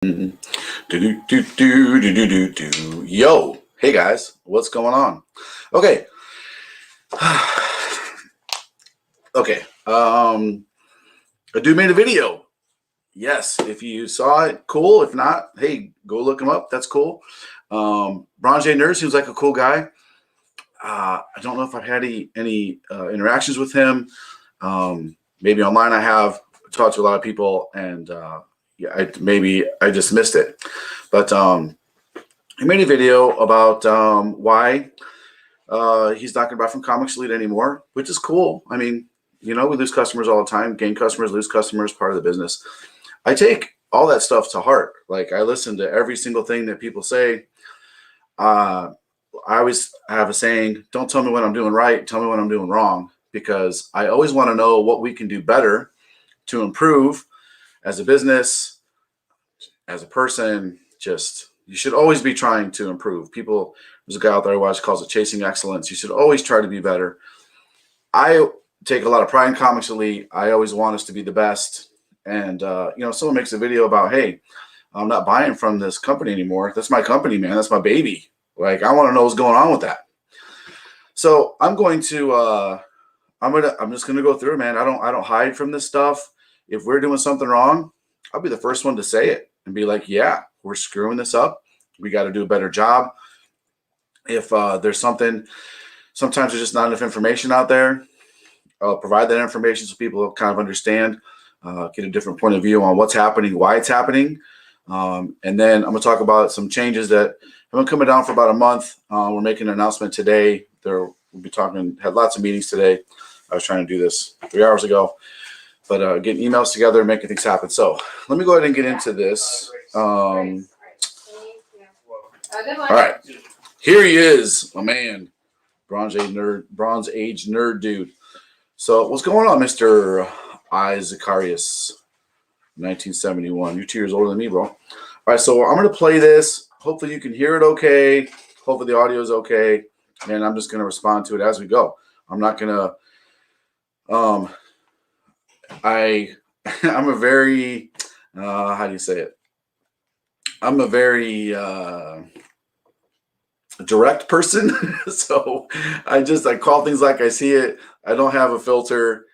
Do, do, do, do, do, do, do. Yo, hey guys, what's going on? Okay. Okay. A dude made a video. Yes, if you saw it, cool. If not, hey, go look him up. That's cool. Bronze J Nerd seems like a cool guy. I don't know if I've had any interactions with him. Maybe online I have talked to a lot of people, and maybe I just missed it. But he made a video about why he's not going to buy from Comics Elite anymore, which is cool. I mean, we lose customers all the time. Gain customers, lose customers, part of the business. I take all that stuff to heart. Like, I listen to every single thing that people say. I always have a saying, don't tell me what I'm doing right, tell me what I'm doing wrong, because I always want to know what we can do better to improve as a business, as a person. You should always be trying to improve. There's a guy out there I watch calls it chasing excellence. You should always try to be better. I take a lot of pride in Comics Elite. I always want us to be the best. And, someone makes a video about, hey, I'm not buying from this company anymore. That's my company, man. That's my baby. Like, I want to know what's going on with that. So I'm just going to go through, man. I don't hide from this stuff. If we're doing something wrong, I'll be the first one to say it and be like, yeah, we're screwing this up. We got to do a better job. If there's something, sometimes there's just not enough information out there. I'll provide that information so people kind of understand, get a different point of view on what's happening, why it's happening. And then I'm going to talk about some changes that have been coming down for about a month. We're making an announcement today. We'll be had lots of meetings today. I was trying to do this 3 hours ago, but getting emails together and making things happen. So let me go ahead and get into this. All right. Here he is, my man, Bronze Age nerd dude. So what's going on, Mr. Zacharias, 1971? You're 2 years older than me, bro. All right, so I'm going to play this. Hopefully you can hear it okay. Hopefully the audio is okay. And I'm just going to respond to it as we go. I'm not going to I'm a very how do you say it? I'm a very direct person. So I call things like I see it. I don't have a filter,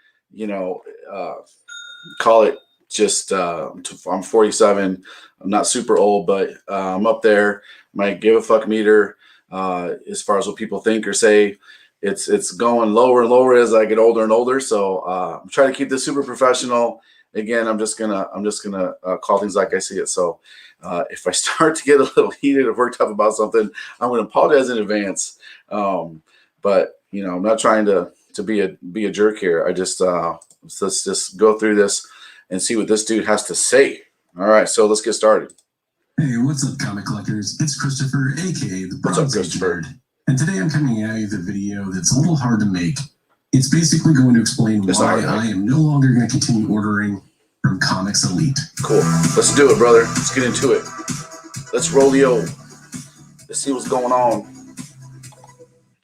call it just I'm 47. I'm not super old, but I'm up there. My give a fuck meter as far as what people think or say, it's going lower and lower as I get older and older. So I'm trying to keep this super professional. Again, I'm just gonna call things like I see it. So if I start to get a little heated or worked up about something, I'm gonna apologize in advance. But I'm not trying to be a jerk here. I just let's just go through this and see what this dude has to say. All right, so let's get started. Hey, what's up, comic collectors? It's Christopher, aka the Bronze Age Nerd. And today I'm coming at you with a video that's a little hard to make. It's basically going to explain why I am no longer going to continue ordering from Comics Elite. Cool. Let's do it, brother. Let's get into it. Let's roll the old. Let's see what's going on.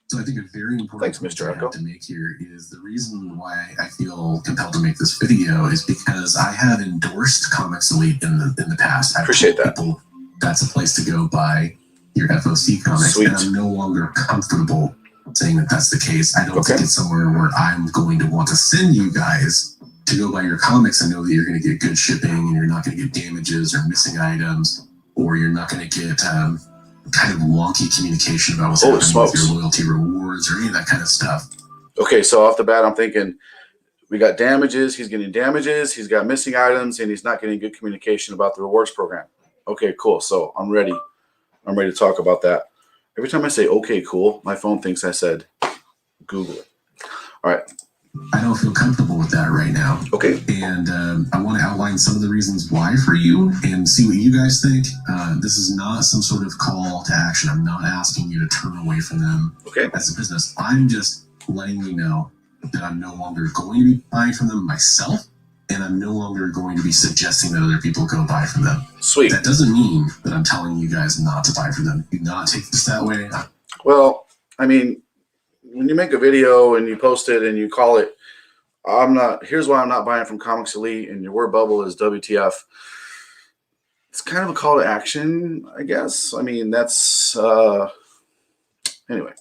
So I think a very important point I have to make here is the reason why I feel compelled to make this video is because I have endorsed Comics Elite in the past. I appreciate that. People, that's a place to go buy your FOC comics. Sweet. And I'm no longer comfortable saying that that's the case. I don't think it's somewhere where I'm going to want to send you guys to go buy your comics and know that you're going to get good shipping and you're not going to get damages or missing items, or you're not going to get kind of wonky communication about what's happening with your loyalty rewards or any of that kind of stuff. Okay, so off the bat, I'm thinking we got damages. He's getting damages. He's got missing items, and he's not getting good communication about the rewards program. Okay, cool. So I'm ready. I'm ready to talk about that. Every time I say, okay, cool, my phone thinks I said Google it. All right. I don't feel comfortable with that right now. Okay. And I want to outline some of the reasons why for you and see what you guys think. This is not some sort of call to action. I'm not asking you to turn away from them as a business. I'm just letting you know that I'm no longer going to be buying from them myself, and I'm no longer going to be suggesting that other people go buy from them. Sweet. That doesn't mean that I'm telling you guys not to buy from them. Do not take this that way. Well, I mean, when you make a video and you post it and you call it, here's why I'm not buying from Comics Elite, and your word bubble is WTF. it's kind of a call to action, I guess. I mean, that's anyway.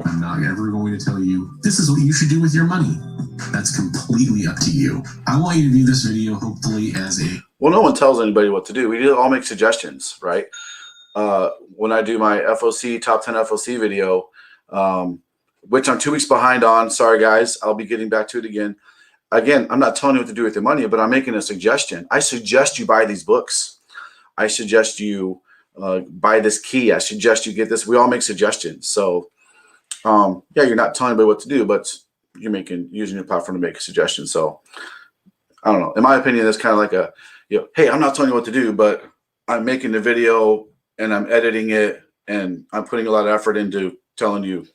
I'm not ever going to tell you this is what you should do with your money. That's completely up to you. I want you to view this video hopefully as a... Well, no one tells anybody what to do. We all make suggestions, right? When I do my FOC, top 10 FOC video, which I'm 2 weeks behind on. Sorry, guys. I'll be getting back to it again. Again, I'm not telling you what to do with your money, but I'm making a suggestion. I suggest you buy these books. I suggest you buy this key. I suggest you get this. We all make suggestions. So, yeah, you're not telling anybody what to do, but you're using your platform to make a suggestion. So, I don't know. In my opinion, it's kind of like a, hey, I'm not telling you what to do, but I'm making the video and I'm editing it and I'm putting a lot of effort into telling you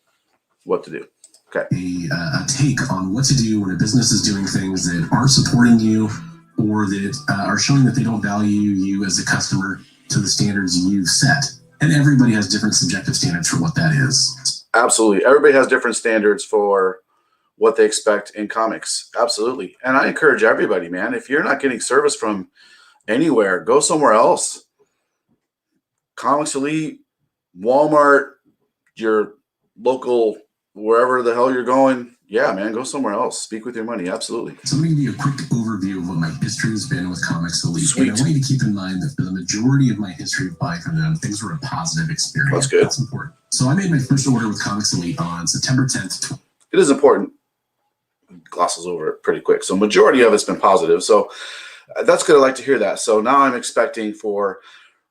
what to do. Okay. A take on what to do when a business is doing things that aren't supporting you or that are showing that they don't value you as a customer to the standards you've set. And everybody has different subjective standards for what that is. Absolutely. Everybody has different standards for what they expect in comics. Absolutely. And I encourage everybody, man, if you're not getting service from anywhere, go somewhere else. Comics Elite, Walmart, your local, wherever the hell you're going. Yeah, man, go somewhere else. Speak with your money. Absolutely. So I'm going to give you a quick overview of what my history has been with Comics Elite. Sweet. And I want you to keep in mind that for the majority of my history of buying from them, things were a positive experience. That's good. That's important. So I made my first order with Comics Elite on September 10th. It is important. Glosses over it pretty quick. So majority of it's been positive. So that's good. I like to hear that. So now I'm expecting for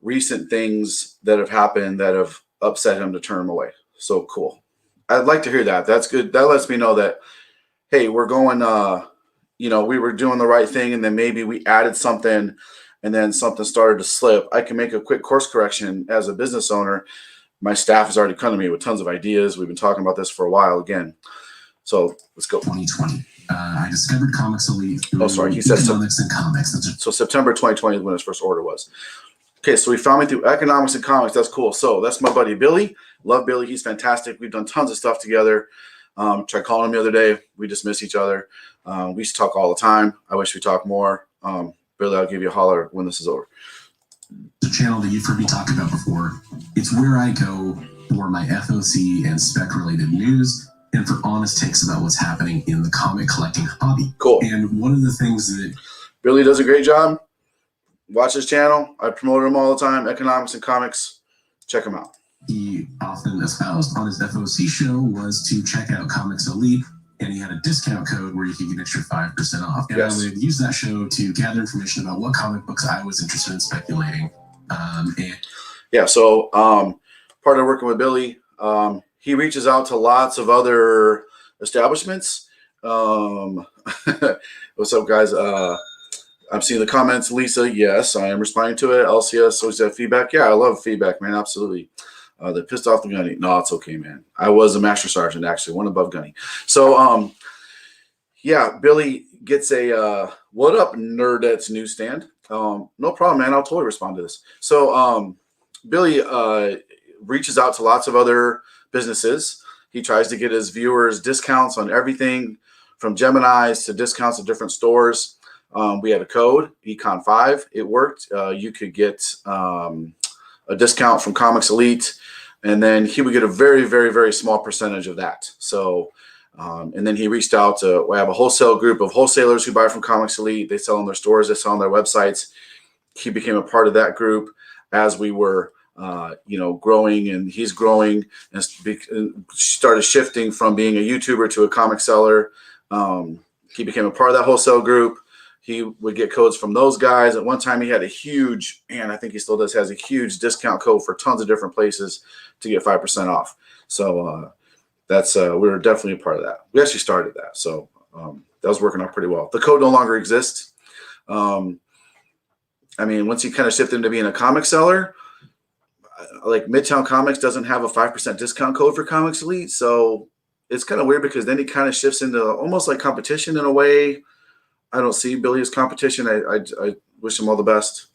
recent things that have happened that have upset him to turn him away. So cool. I'd like to hear that. That's good. That lets me know that, hey, we're going, we were doing the right thing, and then maybe we added something, and then something started to slip. I can make a quick course correction as a business owner. My staff has already come to me with tons of ideas. We've been talking about this for a while again. So let's go. 2020. I discovered Comics Elite through He said economics and comics. So September 2020 is when his first order was. Okay, so he found me through economics and comics. That's cool. So that's my buddy Billy. Love Billy. He's fantastic. We've done tons of stuff together. Tried calling him the other day. We just miss each other. We used to talk all the time. I wish we talked more. Billy, I'll give you a holler when this is over. The channel that you've heard me talk about before. It's where I go for my FOC and spec related news and for honest takes about what's happening in the comic collecting hobby. Cool. And one of the things that Billy does a great job. Watch his channel. I promote him all the time. Economics and comics. Check him out. He often espoused on his FOC show was to check out Comics Elite, and he had a discount code where you could get an extra 5% off. And yes. I would use that show to gather information about what comic books I was interested in speculating. So part of working with Billy, he reaches out to lots of other establishments. What's up, guys? I'm seeing the comments. Lisa, yes, I am responding to it. LCS, so is that feedback? Yeah, I love feedback, man. Absolutely. They pissed off the Gunny. No, it's okay, man. I was a master sergeant, actually, one above Gunny. So, Billy gets a what up, Nerdettes newsstand. No problem, man. I'll totally respond to this. So, Billy reaches out to lots of other businesses. He tries to get his viewers discounts on everything from Gemini's to discounts at different stores. We had a code, Econ5. It worked. You could get a discount from Comics Elite, and then he would get a very, very, very small percentage of that. So, and then he reached out to, we have a wholesale group of wholesalers who buy from Comics Elite. They sell on their stores, they sell on their websites. He became a part of that group as we were, growing, and he's growing and started shifting from being a YouTuber to a comic seller. He became a part of that wholesale group. He would get codes from those guys. At one time, he had a huge, and I think he still does, has a huge discount code for tons of different places to get 5% off. So that's we were definitely a part of that. We actually started that, so that was working out pretty well. The code no longer exists. Once you kind of shift into being a comic seller, like Midtown Comics doesn't have a 5% discount code for Comics Elite, so it's kind of weird because then he kind of shifts into almost like competition in a way. I don't see Billy as competition. I wish him all the best.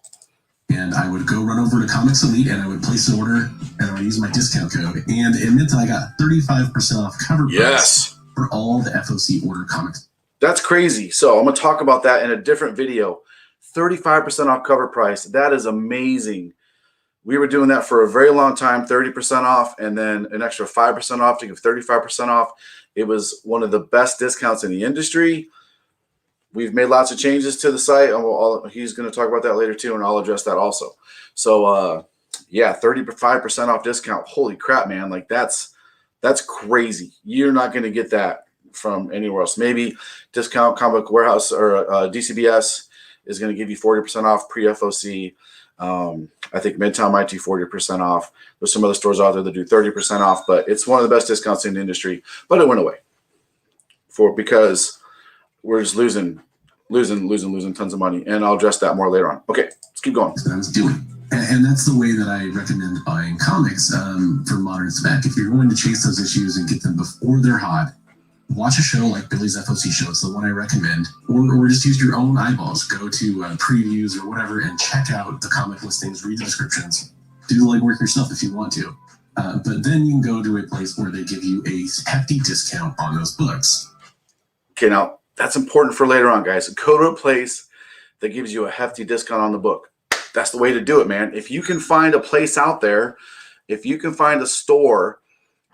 And I would go run over to Comics Elite and I would place an order and I would use my discount code. And it meant that I got 35% off cover price for all the FOC order comics. That's crazy. So I'm going to talk about that in a different video. 35% off cover price. That is amazing. We were doing that for a very long time, 30% off, and then an extra 5% off to give 35% off. It was one of the best discounts in the industry. We've made lots of changes to the site. He's going to talk about that later too, and I'll address that also. So, yeah, 35% off discount. Holy crap, man. Like that's crazy. You're not going to get that from anywhere else. Maybe Discount Comic Warehouse or DCBS is going to give you 40% off pre-FOC. I think Midtown might do 40% off. There's some other stores out there that do 30% off, but it's one of the best discounts in the industry. But it went away because we're just losing tons of money, and I'll address that more later on. Okay, let's keep going. That I was doing, and that's the way that I recommend buying comics for modern spec. If you're going to chase those issues and get them before they're hot, watch a show like Billy's FOC show. It's the one I recommend, or just use your own eyeballs. Go to previews or whatever and check out the comic listings, read the descriptions, do the legwork yourself if you want to. But then you can go to a place where they give you a hefty discount on those books. Okay, now that's important for later on, guys. Go to a place that gives you a hefty discount on the book. That's the way to do it, man. If you can find a place out there, if you can find a store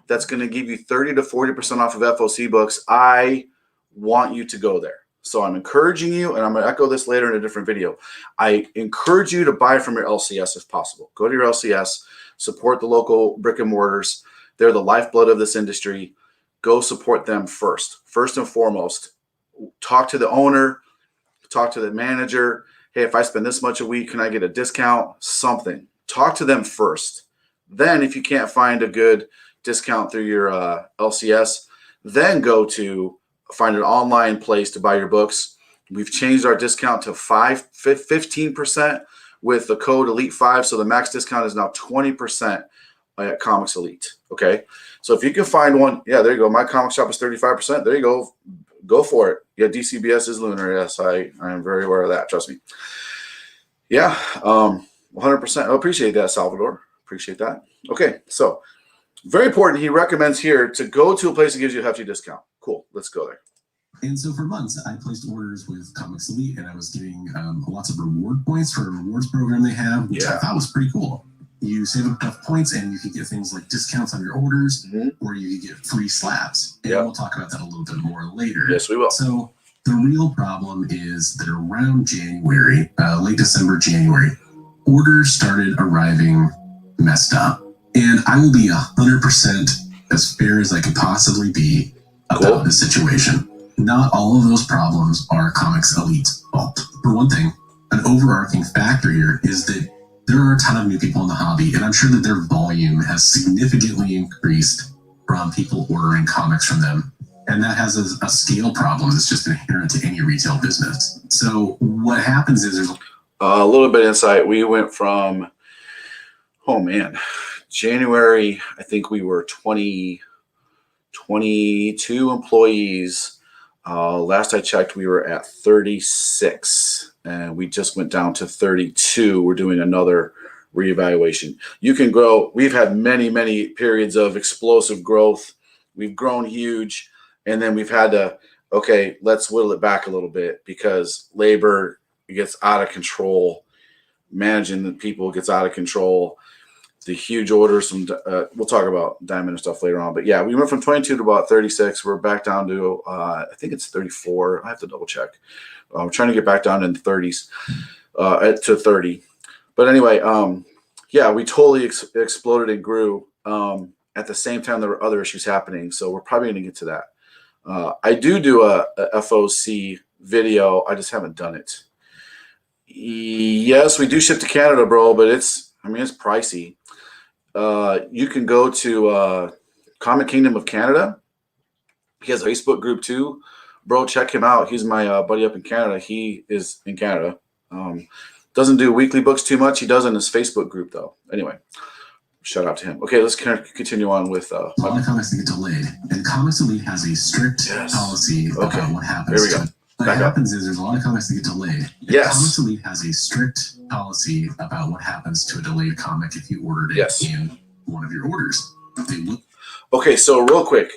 that's going to give you 30 to 40% off of FOC books, I want you to go there. So I'm encouraging you, and I'm going to echo this later in a different video. I encourage you to buy from your LCS if possible. Go to your LCS, support the local brick and mortars. They're the lifeblood of this industry. Go support them first and foremost. Talk to the owner, talk to the manager. Hey, if I spend this much a week, can I get a discount? Something. Talk to them first. Then if you can't find a good discount through your LCS, then go to find an online place to buy your books. We've changed our discount to 15% with the code Elite5. So the max discount is now 20% at Comics Elite. Okay. So if you can find one, yeah, there you go. My comic shop is 35%. There you go. Go for it. Yeah, DCBS is lunar. Yes, I am very aware of that. Trust me. Yeah, 100%. I appreciate that, Salvador. Appreciate that. Okay, so very important. He recommends here to go to a place that gives you a hefty discount. Cool. Let's go there. And so for months, I placed orders with Comics Elite, and I was getting lots of reward points for a rewards program they have, which I thought was pretty cool. You save up enough points, and you can get things like discounts on your orders, or you can get free slabs. And we'll talk about that a little bit more later. Yes, we will. So the real problem is that around January, late December, January, orders started arriving messed up. And I will be 100% as fair as I could possibly be about this situation. Not all of those problems are Comics Elite's fault. For one thing, an overarching factor here is that there are a ton of new people in the hobby, and I'm sure that their volume has significantly increased from people ordering comics from them. And that has a scale problem that's just inherent to any retail business. So what happens is there's a little bit of insight. We went from, January, I think we were 22 employees. Last I checked, we were at 36, and we just went down to 32. We're doing another reevaluation. You can grow. We've had many, many periods of explosive growth. We've grown huge, and then we've had to, okay, let's whittle it back a little bit because labor gets out of control. Managing the people gets out of control. The huge orders from, we'll talk about Diamond and stuff later on. But yeah, we went from 22 to about 36. We're back down to, I think it's 34. I have to double check. We're trying to get back down in the 30s to 30. But anyway, yeah, we totally exploded and grew. At the same time, there were other issues happening. So we're probably going to get to that. I do a FOC video. I just haven't done it. Yes, we do ship to Canada, bro, but it's pricey. You can go to Comic Kingdom of Canada. He has a Facebook group too. Bro, check him out. He's my buddy up in Canada. He is in Canada. Doesn't do weekly books too much. He does in his Facebook group, though. Anyway, shout out to him. Okay, let's continue on with... a lot of comics that get delayed. And Comics Elite has a strict policy about what happens. Here we go. What happens is there's a lot of comics that get delayed. Yes. Comics Elite has a strict policy about what happens to a delayed comic if you ordered it in one of your orders. Okay, so real quick.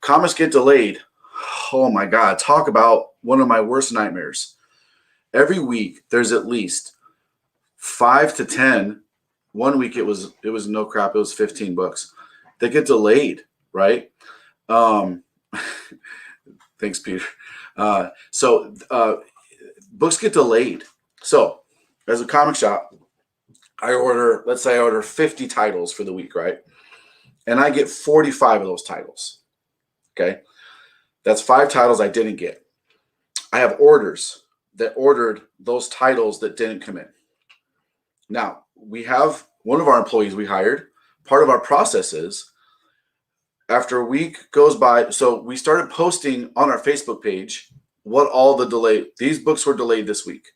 Comics get delayed. Oh, my God. Talk about one of my worst nightmares. every week there's at least 5 to 10. One week it was no crap. It was 15 books that get delayed, right? Thanks, Peter. Books get delayed. So as a comic shop, let's say I order 50 titles for the week, right? And I get 45 of those titles. Okay. That's 5 titles I didn't get. I have orders that ordered those titles that didn't come in. Now, we have one of our employees we hired. Part of our process is after a week goes by, so we started posting on our Facebook page what all the delay, these books were delayed this week.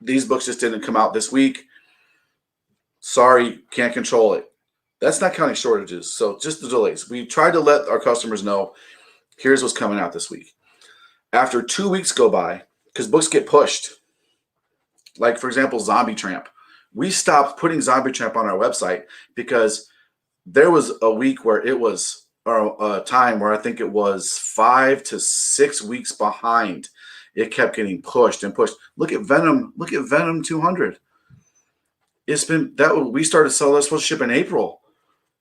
These books just didn't come out this week. Sorry, can't control it. That's not counting shortages. So just the delays. We tried to let our customers know, here's what's coming out this week. After 2 weeks go by, because books get pushed, like for example, Zombie Tramp. We stopped putting Zombie Tramp on our website because there was a week where it was, or a time where I think it was 5 to 6 weeks behind. It kept getting pushed and pushed. Look at Venom. Look at Venom 200. It's been that we started selling. That's supposed to ship in April.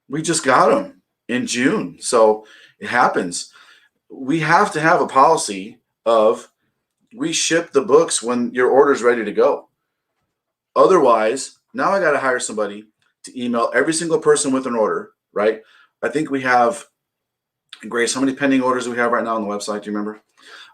We just got them in June. So it happens. We have to have a policy of we ship the books when your order's ready to go. Otherwise, now I got to hire somebody to email every single person with an order, right? I think we have, Grace, how many pending orders do we have right now on the website? Do you remember?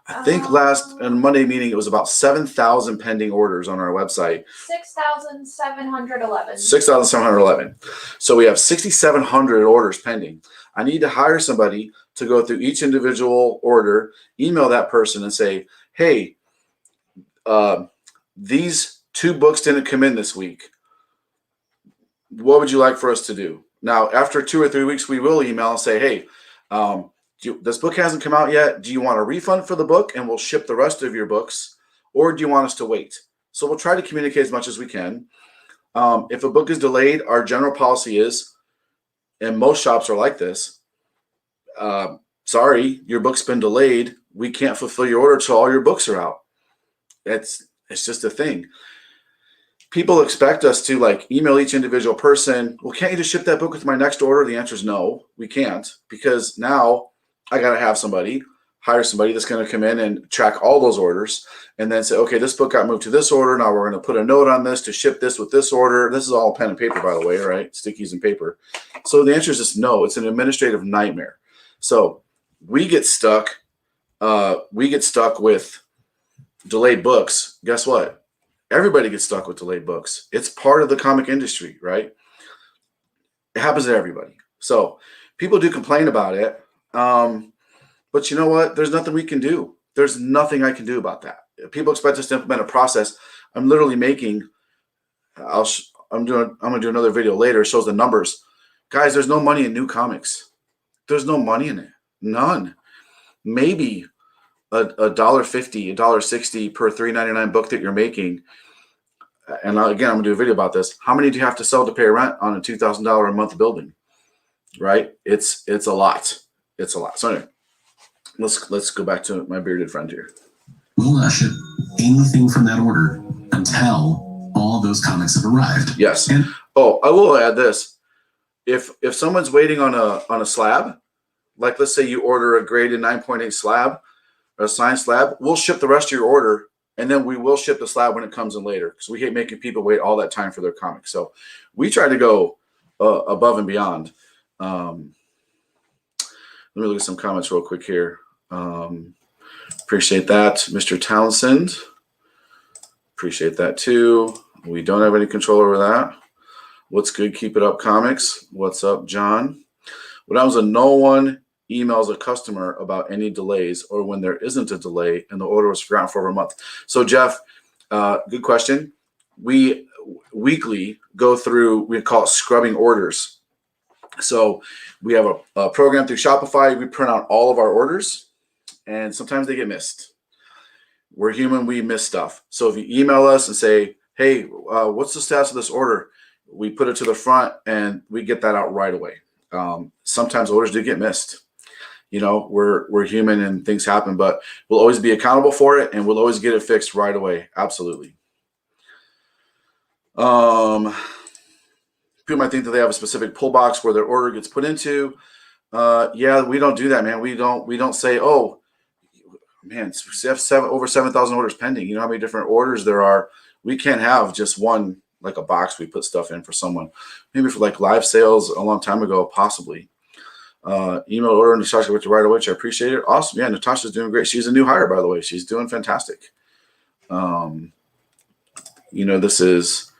I think last Monday meeting, it was about 7,000 pending orders on our website. 6,711. 6,711. So we have 6,700 orders pending. I need to hire somebody to go through each individual order, email that person and say, hey, these 2 books didn't come in this week. What would you like for us to do? Now, after 2 or 3 weeks, we will email and say, hey, this book hasn't come out yet. Do you want a refund for the book and we'll ship the rest of your books? Or do you want us to wait? So we'll try to communicate as much as we can. If a book is delayed, our general policy is, and most shops are like this, sorry, your book's been delayed. We can't fulfill your order till all your books are out. It's just a thing. People expect us to like email each individual person. Well, can't you just ship that book with my next order? The answer is no, we can't, because now I got to have somebody, hire somebody that's going to come in and track all those orders and then say, okay, this book got moved to this order. Now we're going to put a note on this to ship this with this order. This is all pen and paper, by the way, right? Stickies and paper. So the answer is just no. It's an administrative nightmare. So we get stuck. We get stuck with delayed books. Guess what? Everybody gets stuck with delayed books. It's part of the comic industry, right? It happens to everybody. So people do complain about it. But you know what? There's nothing we can do. There's nothing I can do about that. If people expect us to implement a process. I'm literally making, I'm going to do another video later. It shows the numbers. Guys, there's no money in new comics. There's no money in it. None. Maybe $1.50, $1.60 per $3.99 book that you're making. And again, I'm gonna do a video about this. How many do you have to sell to pay rent on a $2,000 a month building? Right? It's a lot. It's a lot. So anyway, let's go back to my bearded friend here. Will not ship anything from that order until all those comics have arrived. Yes. I will add this. If someone's waiting on a slab, like let's say you order a graded 9.8 slab, a signed slab, we'll ship the rest of your order, and then we will ship the slab when it comes in later, because we hate making people wait all that time for their comics. So we try to go above and beyond. Let me look at some comments real quick here. Appreciate that, Mr. Townsend. Appreciate that too. We don't have any control over that. What's good? Keep it up, comics. What's up, John? When I was no one emails a customer about any delays or when there isn't a delay and the order was forgotten for over a month. So Jeff, good question. We weekly go through, we call it scrubbing orders. So we have a program through Shopify. We print out all of our orders and sometimes they get missed. We're human, we miss stuff. So if you email us and say, hey, what's the status of this order? We put it to the front and we get that out right away. Sometimes orders do get missed. You know, we're human and things happen, but we'll always be accountable for it, and we'll always get it fixed right away. Absolutely. People might think that they have a specific pull box where their order gets put into. Yeah, we don't do that, man. We don't say, oh, man, we have over 7,000 orders pending. You know how many different orders there are? We can't have just one, like a box we put stuff in for someone. Maybe for like live sales a long time ago, possibly. Email order and Natasha with you right away, which I appreciate it. Awesome. Yeah, Natasha's doing great. She's a new hire, by the way. She's doing fantastic. You know, this is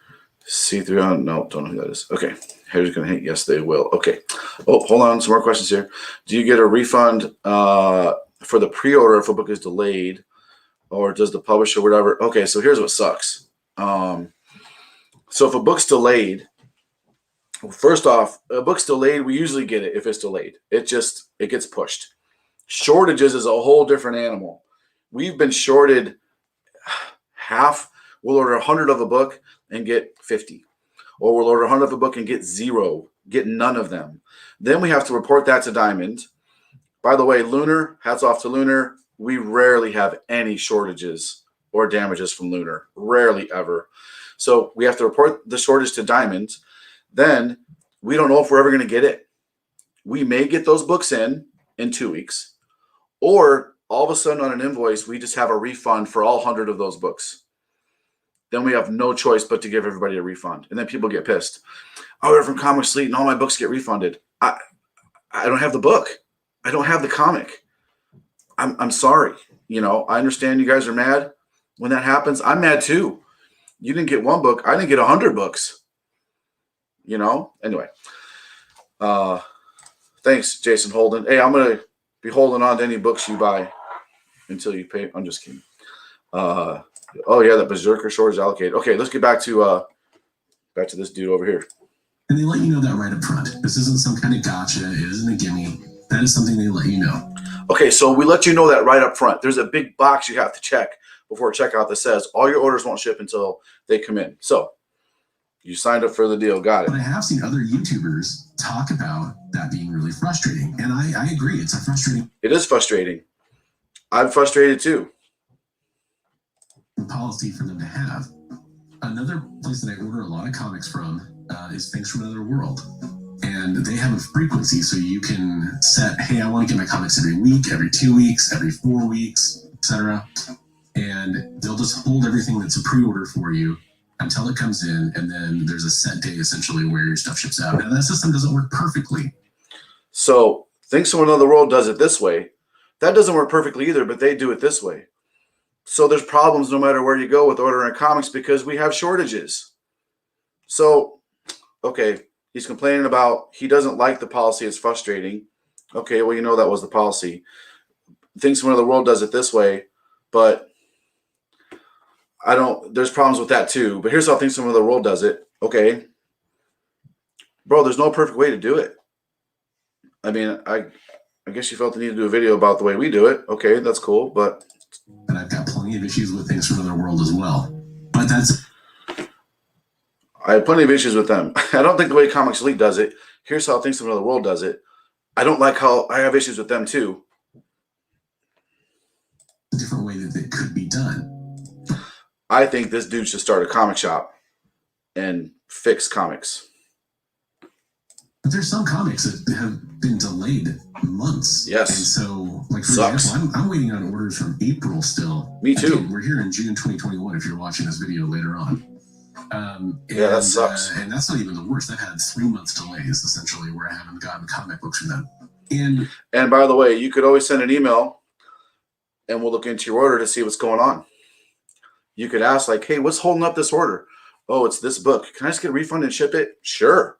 C3. No, don't know who that is. Okay. Haters gonna hate. Yes, they will. Okay. Oh, hold on. Some more questions here. Do you get a refund for the pre-order if a book is delayed, or does the publisher, whatever? Okay, so here's what sucks. So if a book's delayed, first off, a book's delayed, we usually get it if it's delayed. It gets pushed. Shortages is a whole different animal. We've been shorted half. We'll order 100 of a book and get 50. Or we'll order 100 of a book and get 0, get none of them. Then we have to report that to Diamond. By the way, Lunar, hats off to Lunar. We rarely have any shortages or damages from Lunar. Rarely ever. So we have to report the shortage to Diamond. Then we don't know if we're ever going to get it. We may get those books in 2 weeks. Or all of a sudden on an invoice, we just have a refund for all 100 of those books. Then we have no choice but to give everybody a refund. And then people get pissed. I ordered from Comic Sleet and all my books get refunded. I don't have the book. I don't have the comic. I'm sorry. You know, I understand you guys are mad. When that happens, I'm mad too. You didn't get one book. I didn't get 100 books. You know? Anyway. Thanks, Jason Holden. Hey, I'm going to be holding on to any books you buy until you pay. I'm just kidding. Oh yeah, that Berserker short is allocated. Okay, let's get back to this dude over here. And they let you know that right up front. This isn't some kind of gotcha. It isn't a gimme. That is something they let you know. Okay, so we let you know that right up front. There's a big box you have to check before checkout that says all your orders won't ship until they come in. So you signed up for the deal. Got it. But I have seen other YouTubers talk about that being really frustrating. And I agree. It's a frustrating. It is frustrating. I'm frustrated too. Policy for them to have. Another place that I order a lot of comics from is Things from Another World. And they have a frequency so you can set, hey, I want to get my comics every week, every 2 weeks, every 4 weeks, etc. And they'll just hold everything that's a pre-order for you until it comes in, and then there's a set day essentially where your stuff ships out. And that system doesn't work perfectly. So Things from Another World does it this way. That doesn't work perfectly either, but they do it this way. So there's problems no matter where you go with ordering comics because we have shortages. So, okay, he's complaining about he doesn't like the policy. It's frustrating. Okay, well, you know that was the policy. Things from Another World does it this way, but there's problems with that too. But here's how Things from Another World does it. Okay. Bro, there's no perfect way to do it. I mean, I guess you felt the need to do a video about the way we do it. Okay, that's cool, but... And I've got plenty of issues with Things from Another World as well. But I have plenty of issues with them. I don't think the way Comics Elite does it. Here's how Things from Another World does it. I don't like how I have issues with them too. A different way that it could be done. I think this dude should start a comic shop and fix comics. But there's some comics that have been delayed months. Yes. And so, like, for example, I'm waiting on orders from April still. Me too. Again, we're here in June 2021 if you're watching this video later on. Yeah, that sucks. And that's not even the worst. I've had 3 months delays, essentially, where I haven't gotten comic books from them. And by the way, you could always send an email and we'll look into your order to see what's going on. You could ask, like, hey, what's holding up this order? Oh, it's this book. Can I just get a refund and ship it? Sure.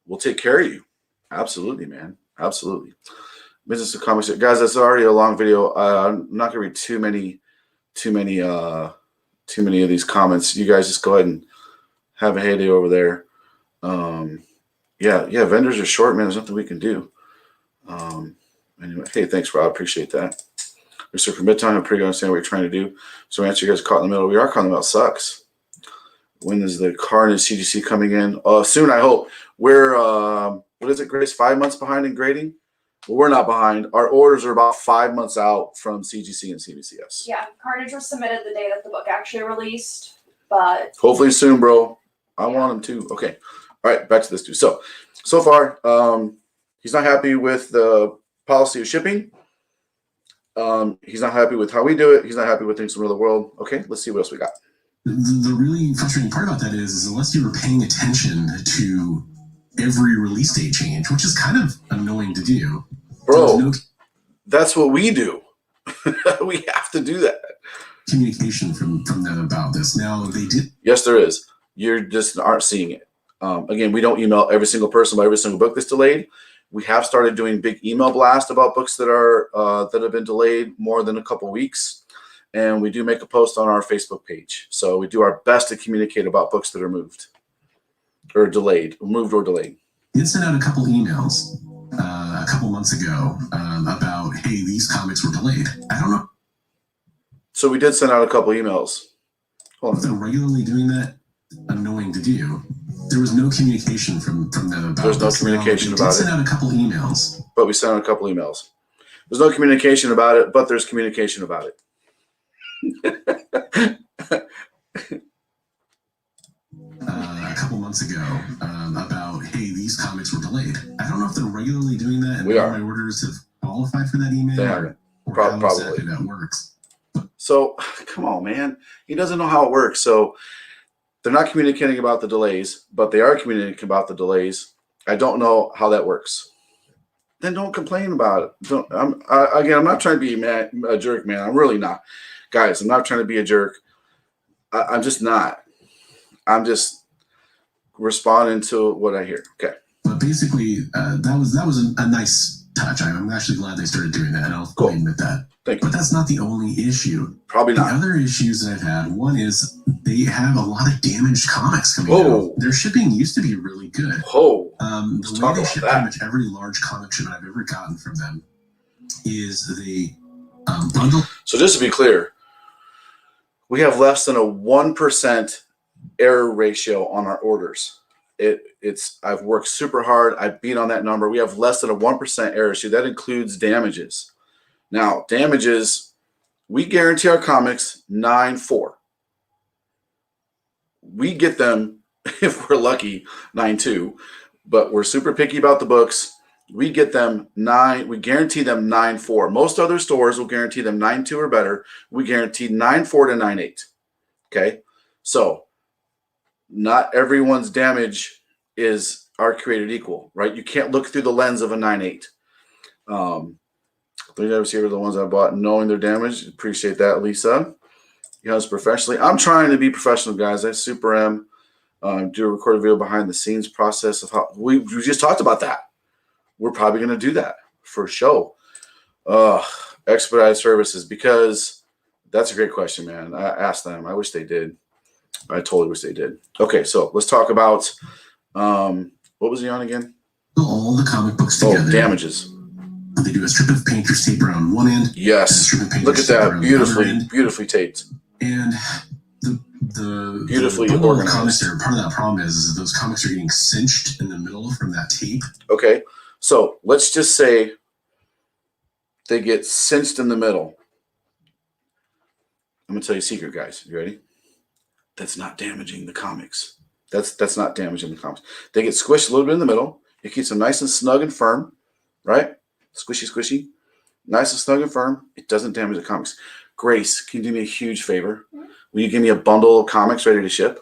We'll take care of you. Absolutely, man. Absolutely. Business of comics. Guys, that's already a long video. I'm not going to read too many of these comments. You guys just go ahead and have a heyday over there. Yeah, vendors are short, man. There's nothing we can do. Anyway, hey, thanks, Rob. Appreciate that. Mr. For Midtime, I'm pretty good understand what you're trying to do. So answer you guys caught in the middle. We are caught in the middle. It sucks. When is the Carnage CGC coming in? Soon, I hope. We're, what is it, Grace? 5 months behind in grading? Well, we're not behind. Our orders are about 5 months out from CGC and CBCS. Yeah, Carnage was submitted the day that the book actually released, but hopefully soon, bro. I want him to. Okay. All right, back to this dude. So far, he's not happy with the policy of shipping. He's not happy with how we do it. He's not happy with things from the world. Okay, let's see what else we got. The really frustrating part about that is unless you were paying attention to every release date change, which is kind of annoying to do. Bro, that's what we do. We have to do that. Communication from them about this. Now, they did. Yes, there is. You just aren't seeing it. Again, we don't email every single person about every single book that's delayed. We have started doing big email blasts about books that are that have been delayed more than a couple weeks. And we do make a post on our Facebook page. So we do our best to communicate about books that are moved or delayed, moved or delayed. Did send out a couple emails a couple months ago about, hey, these comics were delayed. I don't know. So we did send out a couple emails. Hold on. They're regularly doing that. Annoying to do. There was no communication from them about There's no communication about it. Did send out a couple emails. But we sent out a couple emails. There's no communication about it, but there's communication about it. A couple months ago about, hey, these comics were delayed. I don't know if they're regularly doing that and my orders have qualified for that email. They haven't. Or how exactly that works. So come on, man. He doesn't know how it works. So they're not communicating about the delays, but they are communicating about the delays. I don't know how that works. Then don't complain about it. I'm not trying to be a jerk, man. I'm really not. Guys, I'm not trying to be a jerk. I'm just not. I'm just responding to what I hear. Okay. But basically, that was a nice touch. I'm actually glad they started doing that, and I'll fully admit that. Thank you. But that's not the only issue. Probably not. The other issues that I've had, one is they have a lot of damaged comics coming out. Their shipping used to be really good. The way they ship pretty much every large comic shipment I've ever gotten from them is the bundle. So just to be clear, we have less than a 1% error ratio on our orders. I've worked super hard. I beat on that number. We have less than a 1% error issue. That includes damages. Now, damages, we guarantee our comics 9.4. We get them, if we're lucky, 9.2, but we're super picky about the books. We get them 9. We guarantee them 9.4. Most other stores will guarantee them 9.2 or better. We guarantee 9.4 to 9.8. Okay, so not everyone's damage are created equal, right? You can't look through the lens of a 9.8. 3 never see the ones I bought knowing their damage. Appreciate that, Lisa. Yes, professionally. I'm trying to be professional, guys. I super am. Do a recorded video behind the scenes process of how we just talked about that. We're probably going to do that for show. Expedited services, because that's a great question, man. I asked them. I wish they did. I totally wish they did. Okay, so let's talk about what was he on again? All the comic books together. Damages. They do a strip of painter's tape around one end. Yes. Look at that. Beautifully taped. And the beautifully organized comics there, part of that problem is those comics are getting cinched in the middle from that tape. Okay. So let's just say they get cinched in the middle. I'm going to tell you a secret, guys. You ready? That's not damaging the comics. That's not damaging the comics. They get squished a little bit in the middle. It keeps them nice and snug and firm, right? Squishy, squishy. Nice and snug and firm. It doesn't damage the comics. Grace, can you do me a huge favor? Will you give me a bundle of comics ready to ship?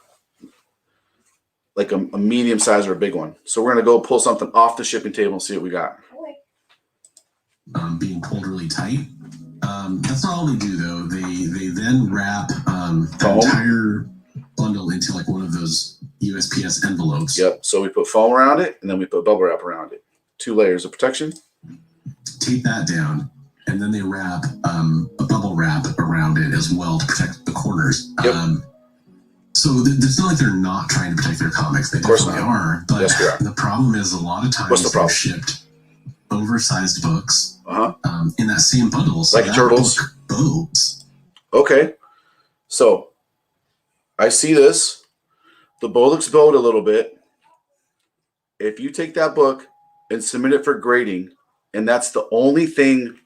Like a medium size or a big one. So we're going to go pull something off the shipping table and see what we got. Being pulled really tight. That's not all they do, though. They then wrap the entire bundle into like one of those USPS envelopes. Yep. So we put foam around it, and then we put bubble wrap around it. 2 layers of protection. Tape that down, and then they wrap a bubble wrap around it as well to protect the corners. Yep. So it's not like they're not trying to protect their comics. They definitely are. But yes, the problem is a lot of times they're shipped oversized books in that same bundle. So like turtles. Bows. Okay. So I see this. The bow looks bowed a little bit. If you take that book and submit it for grading and that's the only thing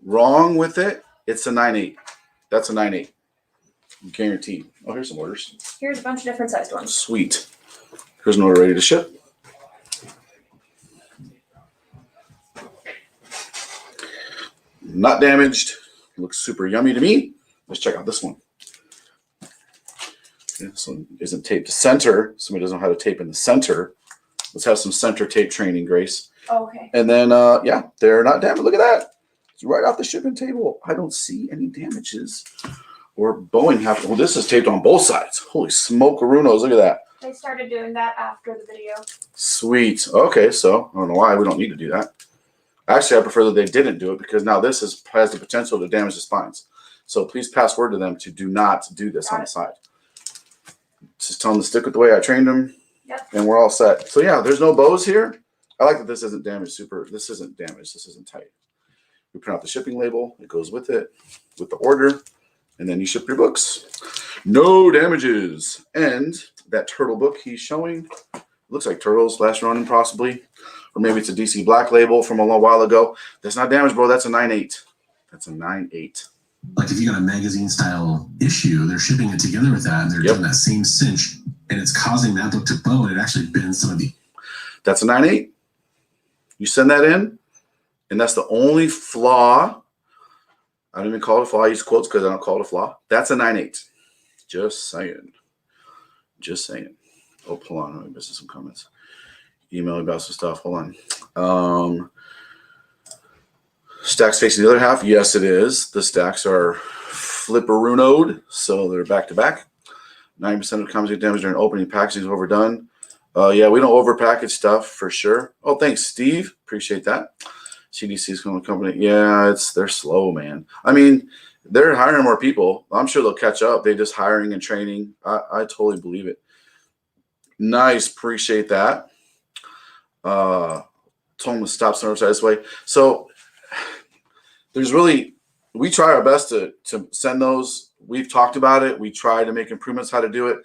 wrong with it. It's a 9.8. That's a 9.8. Guaranteed. Oh, here's some orders. Here's a bunch of different sized ones. Sweet. Here's an order ready to ship. Not damaged. Looks super yummy to me. Let's check out this one. Yeah, this one isn't taped to center. Somebody doesn't know how to tape in the center. Let's have some center tape training, Grace. Oh, okay. And then, yeah, they're not damaged. Look at that. It's right off the shipping table. I don't see any damages or bowing happening. Well, this is taped on both sides. Holy smoke-a-runos. Look at that. They started doing that after the video. Sweet. Okay, so I don't know why we don't need to do that. Actually, I prefer that they didn't do it because now this has the potential to damage the spines. So please pass word to them to do not do this on the side. Just tell them to stick with the way I trained them. Yep. And we're all set. So yeah, there's no bows here. I like that this isn't damaged. This isn't damaged. This isn't tight. We print out the shipping label. It goes with it, with the order, and then you ship your books. No damages. And that turtle book he's showing, looks like turtles, last running possibly, or maybe it's a DC Black label from a little while ago. That's not damaged, bro. That's a 9.8. That's a 9.8. Like if you got a magazine style issue, they're shipping it together with that, and they're doing that same cinch, and it's causing that book to bow, and it actually bends some of the. That's a 9.8. You send that in, and that's the only flaw. I don't even call it a flaw. I use quotes because I don't call it a flaw. That's a 9.8. Just saying. Just saying. Oh, hold on. I'm missing some comments. Email about some stuff. Hold on. Stacks facing the other half. Yes, it is. The stacks are flipperunoed, so they're back to back. 90% of comes damage during opening. Packaging is overdone. Yeah, we don't overpackage stuff for sure. Oh, thanks, Steve. Appreciate that. CDC's going to company. Yeah, they're slow, man. I mean, they're hiring more people. I'm sure they'll catch up. They're just hiring and training. I totally believe it. Nice. Appreciate that. Told them to stop some this way. So we try our best to send those. We've talked about it. We try to make improvements how to do it.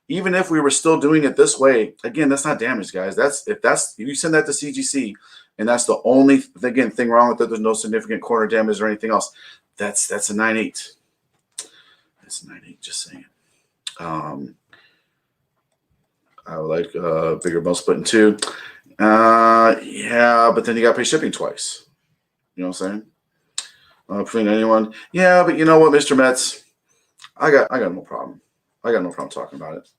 Even if we were still doing it this way, again, that's not damage, guys. If you send that to CGC and that's the only thing wrong with it, there's no significant corner damage or anything else. That's a 9.8. That's a 9.8, just saying. I would like bigger bow split in two. Yeah, but then you got to pay shipping twice. You know what I'm saying? Between anyone. Yeah, but you know what, Mr. Metz? I got no problem. I got no problem talking about it.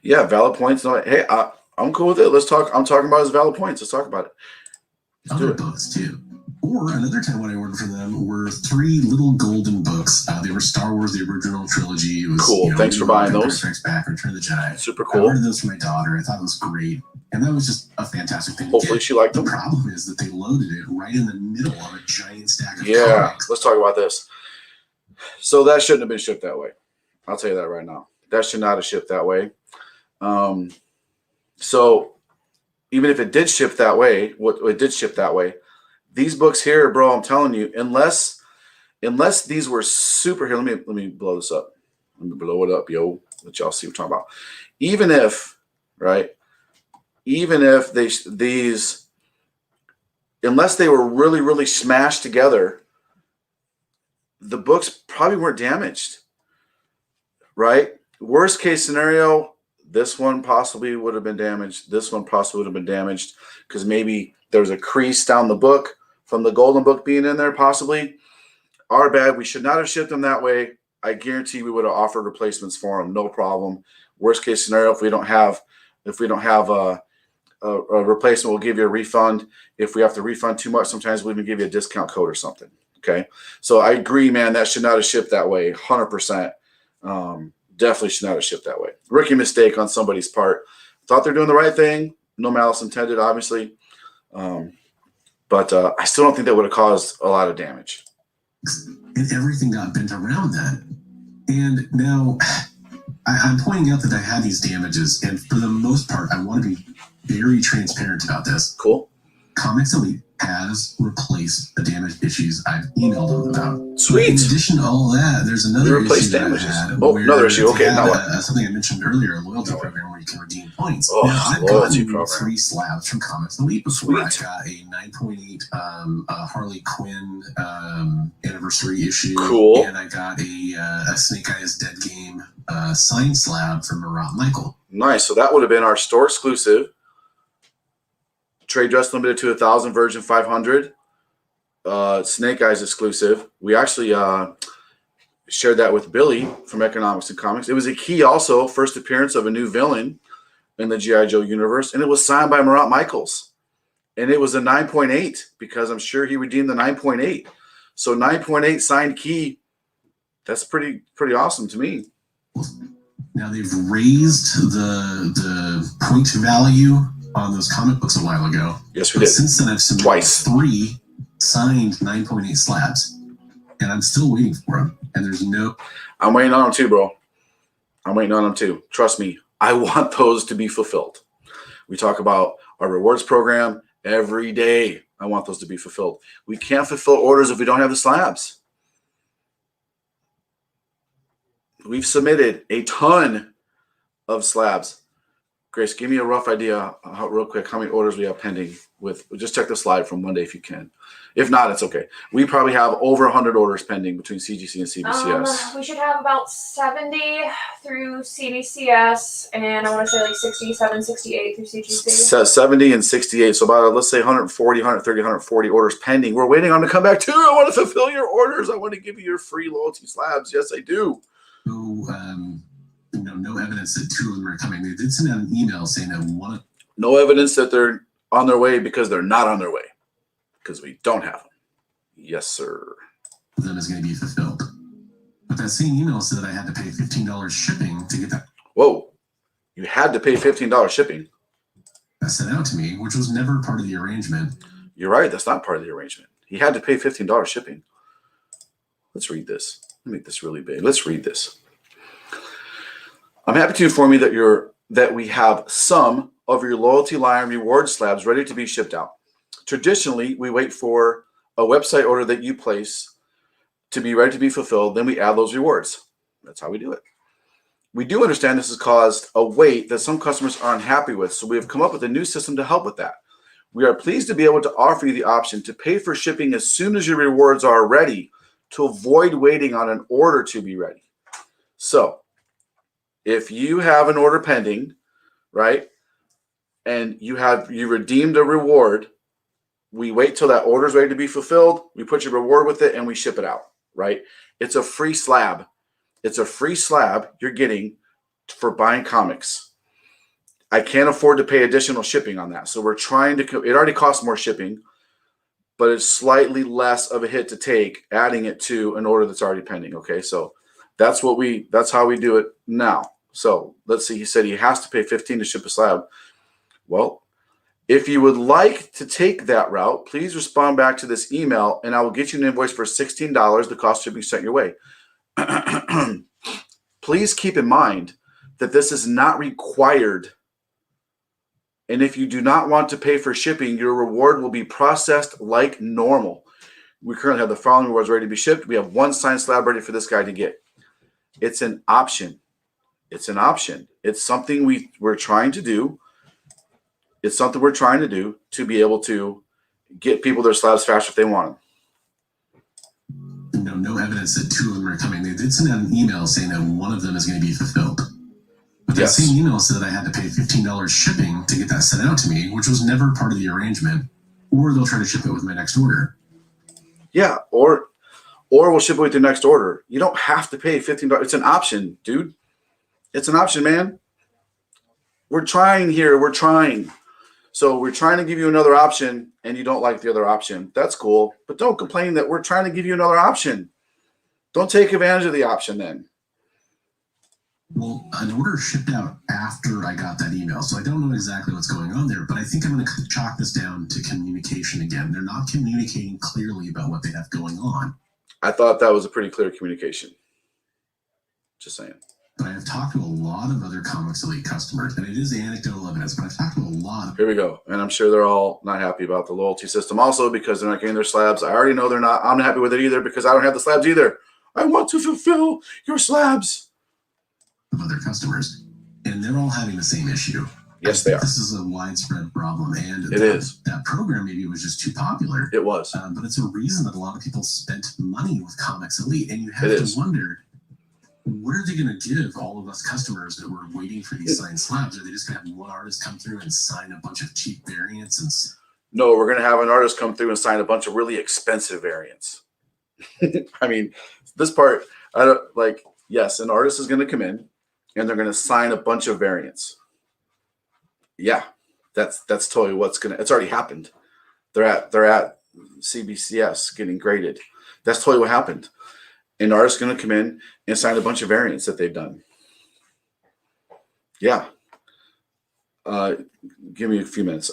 Yeah, valid points. No, hey, I'm cool with it. Let's talk. I'm talking about his valid points. Let's talk about it. Other books too. Or another time when I ordered for them were 3 little golden books. They were Star Wars, the original trilogy. It was cool. Thanks for buying those. Strikes Back, Return of the Jedi. Super cool. I ordered those for my daughter. I thought it was great. And that was just a fantastic thing. Hopefully she liked them. The problem is that they loaded it right in the middle of a giant stack of comics. Let's talk about this. So that shouldn't have been shipped that way. I'll tell you that right now. That should not have shipped that way. So even if it did ship that way, it did ship that way. These books here, bro, I'm telling you, unless these were super here, let me blow this up. Let me blow it up, yo. Let y'all see what I'm talking about. Even if unless they were really, really smashed together, the books probably weren't damaged. Right? Worst case scenario, this one possibly would have been damaged. This one possibly would have been damaged because maybe there's a crease down the book from the golden book being in there, possibly. Our bad. We should not have shipped them that way. I guarantee we would have offered replacements for them, no problem. Worst case scenario, if we don't have a replacement, we'll give you a refund. If we have to refund too much, sometimes we'll even give you a discount code or something. Okay. So I agree, man, that should not have shipped that way. 100%. Definitely should not have shipped that way. Rookie mistake on somebody's part. Thought they're doing the right thing. No malice intended, obviously. But I still don't think that would have caused a lot of damage. And everything got bent around that. And now I'm pointing out that I had these damages. And for the most part, I want to be very transparent about this. Cool. Comics Elite has replaced the damaged issues I've emailed them about. Sweet. In addition to all that, there's another issue that damages. I had. Oh, another issue. Okay, now what? Something I mentioned earlier, a loyalty program where you can redeem points. Oh, now, I've loyalty gotten program. free slabs from Comics Elite before. Sweet. I got a 9.8 Harley Quinn anniversary issue. Cool. And I got a Snake Eyes Dead Game signed slab from Marat Michael. Nice. So that would have been our store exclusive. Trade dress limited to 1,000 Virgin 500. Snake Eyes exclusive. We actually shared that with Billy from Economics and Comics. It was a key also, first appearance of a new villain in the G.I. Joe universe, and it was signed by Marat Michaels. And it was a 9.8 because I'm sure he redeemed the 9.8. So 9.8 signed key. That's pretty awesome to me. Now they've raised the point value on those comic books a while ago. Yes, we did. Since then, I've submitted Twice. 3 signed 9.8 slabs, and I'm still waiting for them. And there's no. I'm waiting on them too, bro. I'm waiting on them too. Trust me, I want those to be fulfilled. We talk about our rewards program every day. I want those to be fulfilled. We can't fulfill orders if we don't have the slabs. We've submitted a ton of slabs. Grace, give me a rough idea, real quick, how many orders we have pending with. Just check the slide from Monday if you can. If not, it's okay. We probably have over 100 orders pending between CGC and CBCS. We should have about 70 through CBCS, and I want to say like 67, 68 through CGC. 70 and 68. So about, let's say 140, 130, 140 orders pending. We're waiting on to come back too. I want to fulfill your orders. I want to give you your free loyalty slabs. Yes, I do. No evidence that 2 of them are coming. They did send out an email saying that one of. No evidence that they're on their way because they're not on their way. Because we don't have them. Yes, sir. Them is going to be fulfilled. But that same email said that I had to pay $15 shipping to get that. Whoa. You had to pay $15 shipping. That sent out to me, which was never part of the arrangement. You're right. That's not part of the arrangement. He had to pay $15 shipping. Let's read this. Let me make this really big. Let's read this. I'm happy to inform you that we have some of your loyalty line reward slabs ready to be shipped out. Traditionally, we wait for a website order that you place to be ready to be fulfilled. Then we add those rewards. That's how we do it. We do understand this has caused a wait that some customers are unhappy with, so we have come up with a new system to help with that. We are pleased to be able to offer you the option to pay for shipping as soon as your rewards are ready to avoid waiting on an order to be ready. So if you have an order pending, right, and you redeemed a reward, we wait till that order is ready to be fulfilled. We put your reward with it and we ship it out, right? It's a free slab. It's a free slab you're getting for buying comics. I can't afford to pay additional shipping on that. So we're trying to, it already costs more shipping, but it's slightly less of a hit to take adding it to an order that's already pending. Okay. So that's how we do it now. So let's see. He said he has to pay $15 to ship a slab. Well, if you would like to take that route, please respond back to this email and I will get you an invoice for $16. The cost should be sent your way. Please keep in mind that this is not required. And if you do not want to pay for shipping, your reward will be processed like normal. We currently have the following rewards ready to be shipped. We have 1 signed slab ready for this guy to get. It's an option. It's an option. It's something we're trying to do. It's something we're trying to do to be able to get people their slabs faster if they want them. No evidence that 2 of them are coming. They did send out an email saying that one of them is going to be fulfilled. But that same email said that I had to pay $15 shipping to get that sent out to me, which was never part of the arrangement. Or they'll try to ship it with my next order. Yeah, or we'll ship it with your next order. You don't have to pay $15. It's an option, dude. It's an option, man. We're trying here. We're trying. So we're trying to give you another option and you don't like the other option. That's cool. But don't complain that we're trying to give you another option. Don't take advantage of the option then. Well, an order shipped out after I got that email. So I don't know exactly what's going on there, but I think I'm going to chalk this down to communication again. They're not communicating clearly about what they have going on. I thought that was a pretty clear communication. Just saying. but I have talked to a lot of other Comics Elite customers, and it is anecdotal evidence, but I've talked to a lot of. Here we go. And I'm sure they're all not happy about the loyalty system also because they're not getting their slabs. I already know they're not. I'm not happy with it either because I don't have the slabs either. I want to fulfill your slabs. Of other customers, and they're all having the same issue. Yes, they are. This is a widespread problem, and it is. That program maybe was just too popular. It was. But it's a reason that a lot of people spent money with Comics Elite, and you have to wonder, what are they going to give all of us customers that were waiting for these signed slabs? Are they just going to have one artist come through and sign a bunch of cheap variants? No, we're going to have an artist come through and sign a bunch of really expensive variants. I mean, this part, I don't like. Yes, an artist is going to come in, and they're going to sign a bunch of variants. Yeah, that's totally what's gonna. It's already happened. They're at CBCS getting graded. That's totally what happened. An artist's gonna come in and sign a bunch of variants that they've done. Yeah. Give me a few minutes.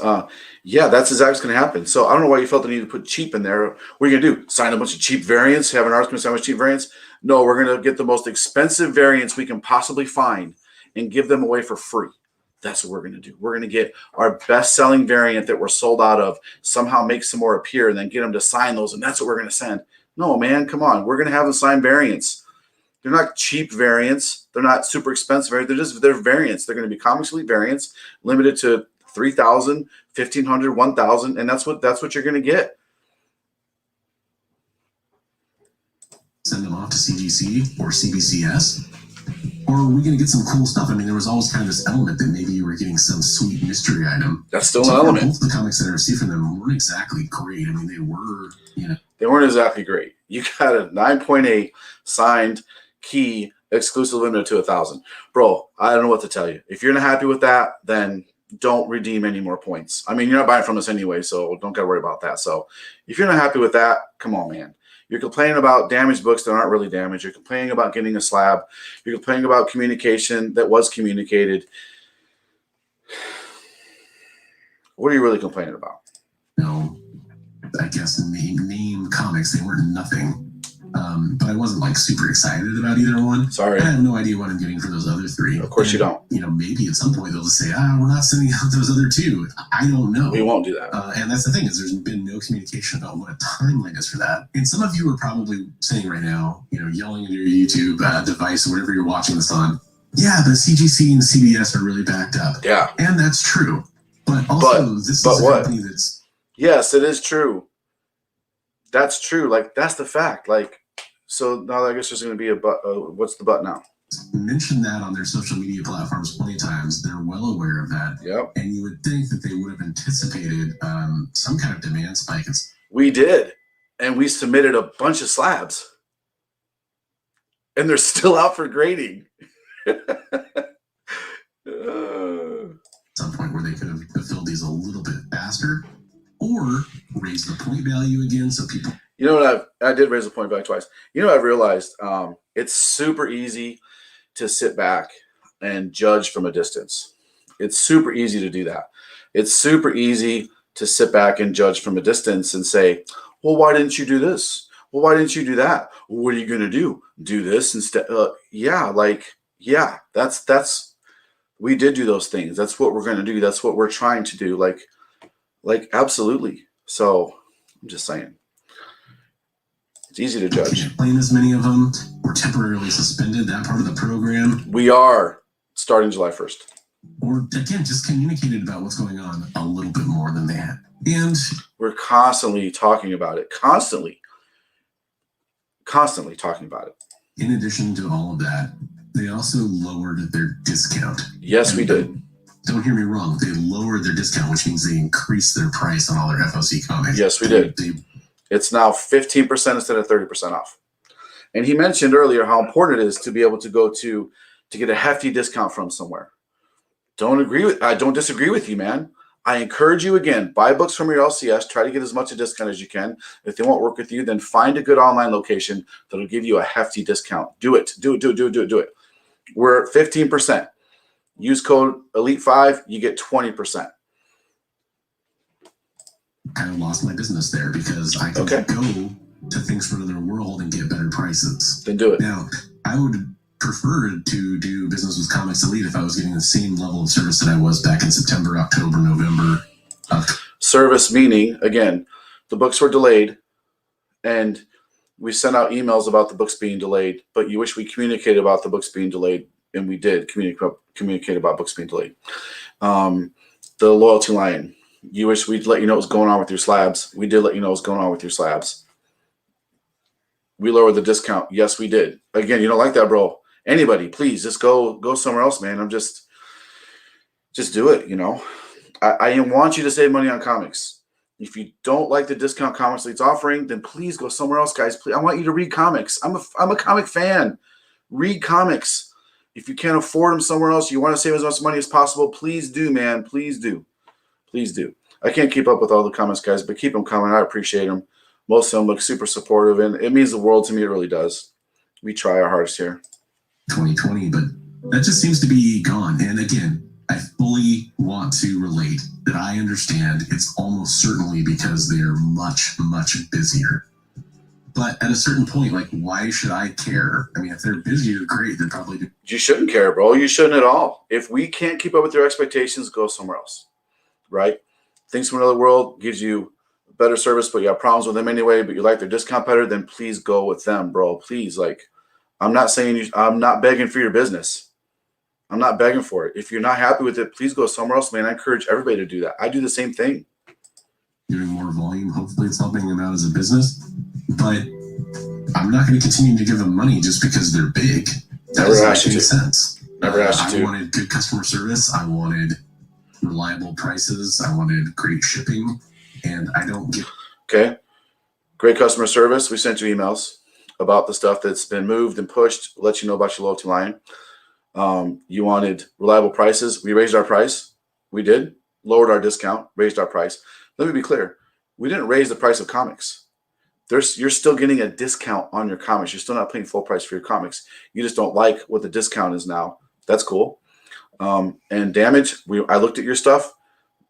Yeah, that's exactly what's gonna happen. So I don't know why you felt the need to put cheap in there. What are you gonna do? Sign a bunch of cheap variants? Have an artist come sign a bunch of cheap variants? No, we're gonna get the most expensive variants we can possibly find and give them away for free. That's what we're going to do. We're going to get our best-selling variant that we're sold out of, somehow make some more appear, and then get them to sign those, and that's what we're going to send. No, man, come on. We're going to have them sign variants. They're not cheap variants. They're not super expensive variants. They're variants. They're going to be Comics Elite variants, limited to 3,000, 1,500, 1,000, and that's what you're going to get. Send them off to CGC or CBCS? Or are we going to get some cool stuff? I mean, there was always kind of this element that maybe you were getting some sweet mystery item. That's still an element. Both the comics that I received from them weren't exactly great. I mean, they were, They weren't exactly great. You got a 9.8 signed key exclusive limited to 1,000. Bro, I don't know what to tell you. If you're not happy with that, then don't redeem any more points. I mean, you're not buying from us anyway, so don't got to worry about that. So if you're not happy with that, come on, man. You're complaining about damaged books that aren't really damaged. You're complaining about getting a slab. You're complaining about communication that was communicated. What are you really complaining about? No, I guess name comics, they weren't nothing. But I wasn't like super excited about either one. Sorry. I have no idea what I'm getting for those other three. Of course you don't. Maybe at some point they'll just say, we're not sending out those other two. I don't know. We won't do that. And that's the thing, is there's been no communication about what a timeline is for that. And some of you are probably saying right now, yelling at your YouTube device or whatever you're watching this on, yeah, the CGC and CBS are really backed up. Yeah. And that's true. But also, this is a company that's... Yes, it is true. That's true. Like, that's the fact. Like, so now I guess there's going to be a but. What's the but now? Mentioned that on their social media platforms plenty of times. They're well aware of that. Yep. And you would think that they would have anticipated some kind of demand spike. We did. And we submitted a bunch of slabs. And they're still out for grading. Some point where they could have fulfilled these a little bit faster or raise the point value again so people... You know what? I did raise the point value twice. You know, I've realized it's super easy to sit back and judge from a distance. It's super easy to do that. It's super easy to sit back and judge from a distance and say, well, why didn't you do this? Well, why didn't you do that? Well, what are you going to do? Do this instead? That's we did do those things. That's what we're going to do. That's what we're trying to do. Like absolutely. So I'm just saying. It's easy to judge. Playing as many of them. We're temporarily suspended that part of the program. We are starting July 1st. Or again, just communicated about what's going on a little bit more than they had. And we're constantly talking about it. Constantly talking about it. In addition to all of that, they also lowered their discount. Yes, we did. Don't hear me wrong. They lowered their discount, which means they increased their price on all their FOC comics. Yes, we did. It's now 15% instead of 30% off. And he mentioned earlier how important it is to be able to go to get a hefty discount from somewhere. I don't disagree with you, man. I encourage you again, buy books from your LCS, try to get as much a discount as you can. If they won't work with you, then find a good online location that'll give you a hefty discount. Do it. Do it. We're at 15%. Use code ELITE5, you get 20%. Kind of lost my business there because I could go to Things from Another World and get better prices. Then do it. Now, I would preferred to do business with Comics Elite if I was getting the same level of service that I was back in September, October, November. Service meaning, again, the books were delayed, and we sent out emails about the books being delayed, but you wish we communicated about the books being delayed, and we did communicate about books being delayed. The loyalty line, you wish we'd let you know what's going on with your slabs. We did let you know what's going on with your slabs. We lowered the discount. Yes, we did. Again, you don't like that, bro. Anybody, please just go somewhere else, man. I'm just do it, you know. I want you to save money on comics. If you don't like the discount Comics Elite's offering, then please go somewhere else, guys. Please, I want you to read comics. I'm a comic fan. Read comics. If you can't afford them somewhere else, you want to save as much money as possible, please do, man. Please do. Please do. I can't keep up with all the comments, guys, but keep them coming. I appreciate them. Most of them look super supportive, and it means the world to me. It really does. We try our hardest here. 2020, but that just seems to be gone. And again, I fully want to relate that I understand it's almost certainly because they're much, much busier. But at a certain point, like, why should I care? I mean, if they're busier, great. They're probably... You shouldn't care, bro. You shouldn't at all. If we can't keep up with your expectations, go somewhere else, right? Things from Another World gives you better service, but you have problems with them anyway, but you like their discount better, then please go with them, bro. Please, like, I'm not begging for your business. I'm not begging for it. If you're not happy with it, please go somewhere else, man. I encourage everybody to do that. I do the same thing. Doing more volume. Hopefully it's helping them out as a business. But I'm not going to continue to give them money just because they're big. That doesn't make any sense. Never asked you to. I wanted good customer service. I wanted reliable prices. I wanted great shipping. And I don't get... Okay. Great customer service. We sent you emails about the stuff that's been moved and pushed, let you know about your loyalty line. You wanted reliable prices. We raised our price. We did. Lowered our discount, raised our price. Let me be clear. We didn't raise the price of comics. You're still getting a discount on your comics. You're still not paying full price for your comics. You just don't like what the discount is now. That's cool. And damage, I looked at your stuff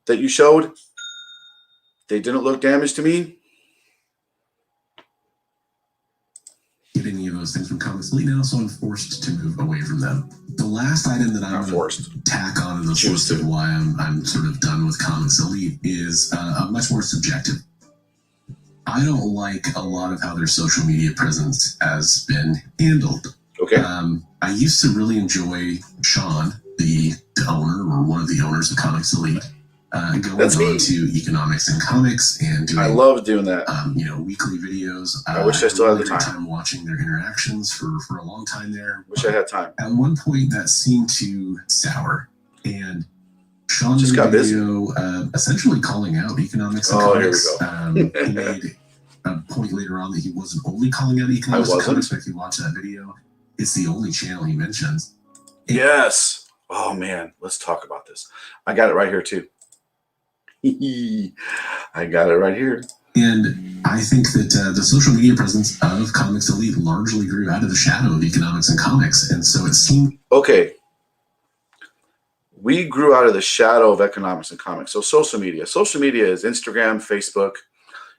that you showed. They didn't look damaged to me. Get any of those things from Comics Elite now, so I'm forced to move away from them. The last item that I'm going to tack on to this list of why I'm sort of done with Comics Elite is much more subjective. I don't like a lot of how their social media presence has been handled. Okay. I used to really enjoy Sean, the owner or one of the owners of Comics Elite, going on to Economics and Comics and doing... I love doing that. Weekly videos. I wish I still had the time. Time watching their interactions for a long time there. Wish I had time. At one point, that seemed to sour, and Sean just made got a video essentially calling out Economics and Comics. Here we go. He made a point later on that he wasn't only calling out Economics and Comics, but if you watch that video, it's the only channel he mentions. Yes. Oh, man. Let's talk about this. I got it right here, too. I got it right here. And I think that the social media presence of Comics Elite largely grew out of the shadow of Economics and Comics. And so it seemed... Okay. We grew out of the shadow of Economics and Comics. So social media. Social media is Instagram, Facebook,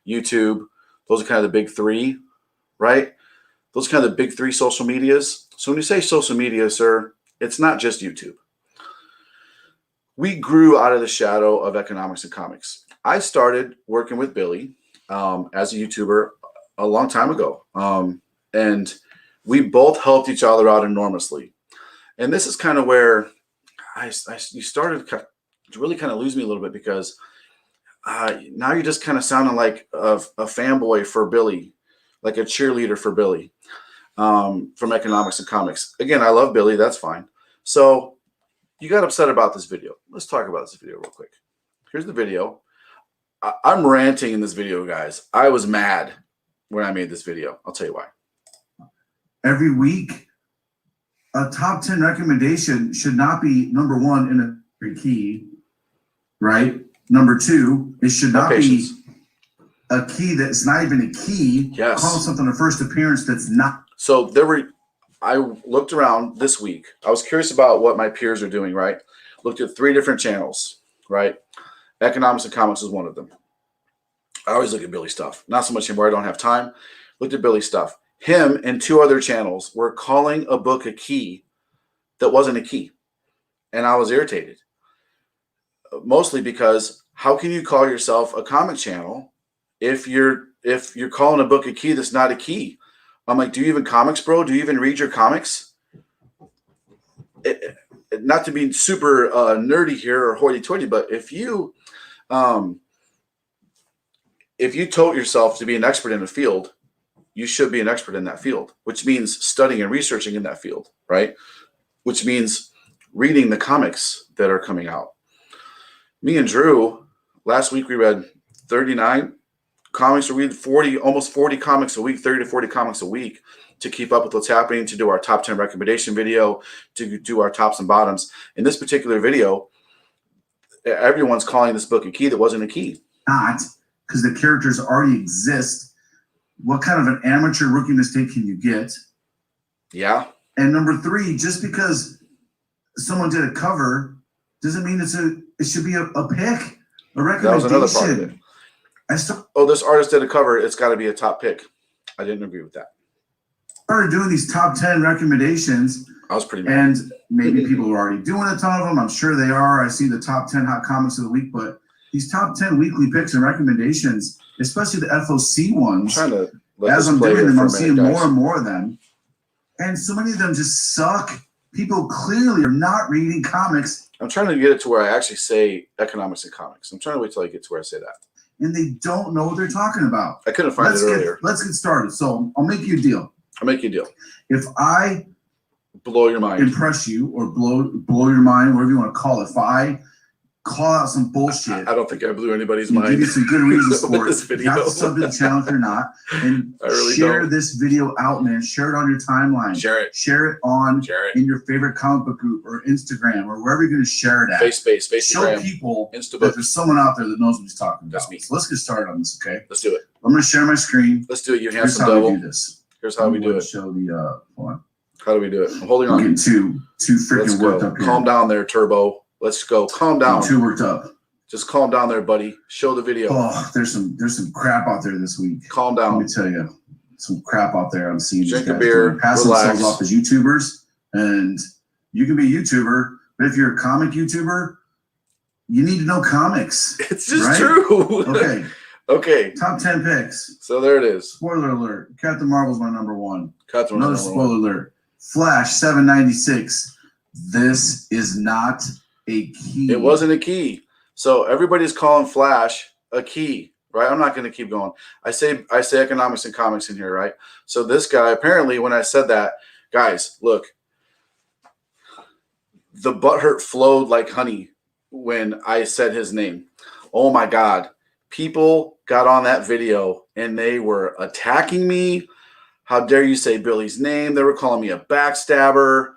YouTube. Those are kind of the big three, right? Those are kind of the big three social medias. So when you say social media, sir, it's not just YouTube. We grew out of the shadow of Economics and Comics. I started working with Billy as a YouTuber a long time ago. And we both helped each other out enormously. And this is kind of where you started to really kind of lose me a little bit, because now you're just kind of sounding like a fanboy for Billy, like a cheerleader for Billy from Economics and Comics. Again, I love Billy. That's fine. So you got upset about this video. Let's talk about this video real quick. Here's the video. I'm ranting in this video, guys. I was mad when I made this video. I'll tell you why. Every week, a top 10 recommendation should not be number one in a key, right? Number two, it should not be a key that's not even a key. Yes. Call something a first appearance that's not. So I looked around this week. I was curious about what my peers are doing, right? Looked at 3 different channels, right? Economics and Comics is one of them. I always look at Billy's stuff. Not so much anymore. I don't have time. Looked at Billy's stuff. him and 2 other channels were calling a book a key that wasn't a key. And I was irritated. Mostly because how can you call yourself a comic channel if you're calling a book a key that's not a key? I'm like, do you even comics, bro? Do you even read your comics? Not to be super nerdy here or hoity-toity, but if you tote yourself to be an expert in a field, you should be an expert in that field, which means studying and researching in that field, right? Which means reading the comics that are coming out. Me and Drew, last week we read 39 comics. We read almost 40 comics a week, 30 to 40 comics a week to keep up with what's happening, to do our top 10 recommendation video, to do our tops and bottoms. In this particular video, everyone's calling this book a key that wasn't a key. Not, because the characters already exist. What kind of an amateur rookie mistake can you get? Yeah. And number 3, just because someone did a cover doesn't mean it should be a pick, a recommendation. That was another part of it. This artist did a cover, it's got to be a top pick. I didn't agree with that. Started doing these top 10 recommendations. I was pretty mad. And maybe people are already doing a ton of them. I'm sure they are. I see the top 10 hot comics of the week, but these top 10 weekly picks and recommendations, especially the FOC ones, as I'm doing them, I'm seeing more and more of them. And so many of them just suck. People clearly are not reading comics. I'm trying to get it to where I actually say economics and comics. I'm trying to wait till I get to where I say that. And they don't know what they're talking about. I couldn't find it earlier. Let's get started. So I'll make you a deal. I'll make you a deal. If I blow your mind, impress you, or blow your mind, whatever you want to call it, if I call out some bullshit, I don't think I blew anybody's mind. Give you some good reasons for this it. video. Not something to challenge or not. And really share don't. this video out, man. Share it on your timeline. Share it. Share it in your favorite comic book group or Instagram or wherever you're going to share it at. Face Show people that there's someone out there that knows what he's talking about. That's me. So let's get started on this, okay? Let's do it. I'm going to share my screen. Let's do it. You Here's handsome how devil. we do this. Here's how we do it. Show the hold on. How do we do it? I'm holding I'm on. getting too freaking worked up here. Calm down there, Turbo. Let's go. Calm down. I'm too worked up. Just calm down there, buddy. Show the video. Oh, there's some crap out there this week. Calm down. Let me tell you, some crap out there. I'm seeing Drink these a guys beer, pass relax. themselves off as YouTubers, and you can be a YouTuber, but if you're a comic YouTuber, you need to know comics. It's just right? true. Okay. Okay. Top 10 picks. So there it is. Spoiler alert. Captain Marvel's my number 1. Another spoiler alert. Flash 796. This is not a key. It wasn't a key. So everybody's calling Flash a key, right? I'm not going to keep going. I say economics and comics in here, right? So this guy, apparently when I said that, guys, look, the butthurt flowed like honey when I said his name. Oh my God. People got on that video and they were attacking me. How dare you say Billy's name? They were calling me a backstabber.